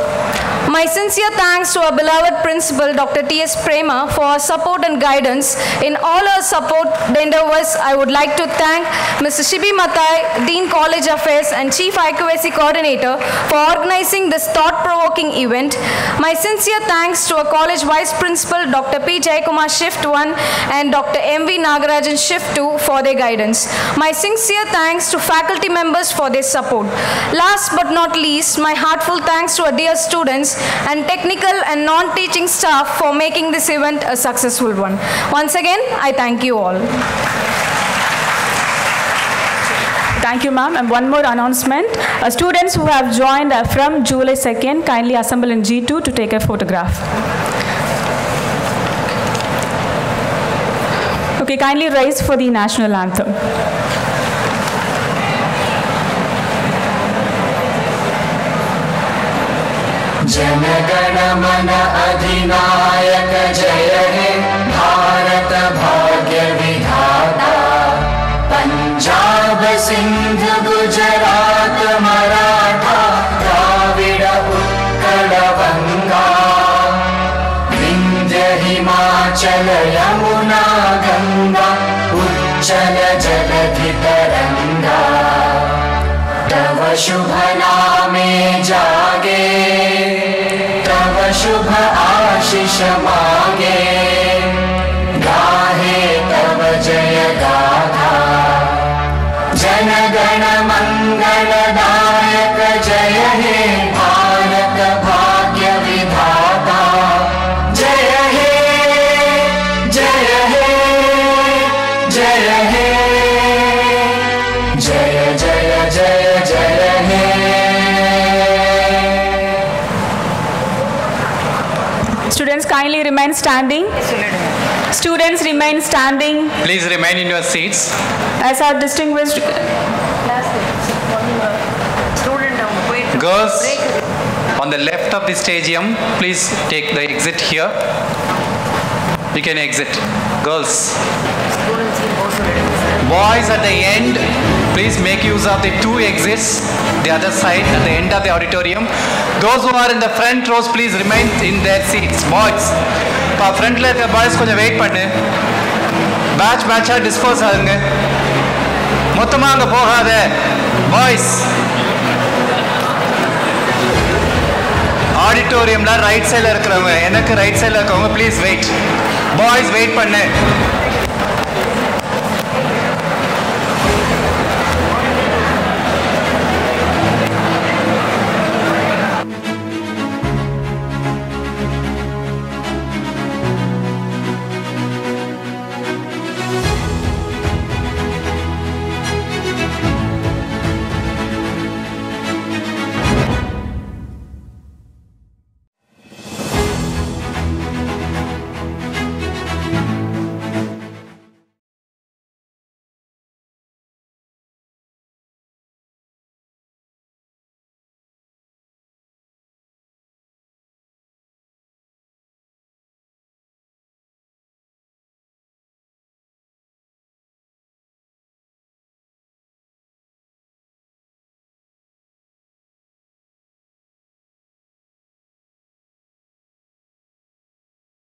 My sincere thanks to our beloved principal, Dr. T.S. Prema, for our support and guidance in all our support endeavors. I would like to thank Mr. Shibi Matai, Dean College Affairs and Chief IQAC Coordinator, for organizing this thought-provoking event. My sincere thanks to our college Vice Principal, Dr. P. Jayakumar Shift 1 and Dr. M.V. Nagarajan Shift 2 for their guidance. My sincere thanks to faculty members for their support. Last but not least, my heartfelt thanks to our dear students and technical and non-teaching staff for making this event a successful one. Once again, I thank you all. Thank you, ma'am. And one more announcement. Students who have joined from July 2nd, kindly assemble in G2 to take a photograph. Okay, kindly rise for the national anthem. जनगण मन अधिनायक जय हे भारत भाग्य विधाता पंजाब सिंध गुजरात मराठा द्राविड उत्कल गंगा विंध्य हिमाचल यमुना गंगा उच्चल जलधि तरंगा तव शुभ नामे जागे तव शुभ आशीष मांगे गाहे तव जय गाथा जनगण मंगलदायक जय हे भारत भाग्य विधाता जय हे जय हे जय हे जय जय जय जय हे Students, kindly remain standing. Students, remain standing. Please remain in your seats. As our distinguished girls on the left of the stadium, please take the exit here. You can exit. Girls. Boys at the end, please make use of the two exits, the other side at the end of the auditorium. Those who are in the front rows, please remain in their seats. Boys, front la irukka boys konja wait pannu. Batch batch disperse ஆகுங்க. மொத்தமா அங்க போகாத. Boys. ஆடிட்டோரியம்ல right சைடுல இருக்கறவங்க, எனக்கு right சைடுல இருக்கவங்க please wait. Boys wait பண்ணு.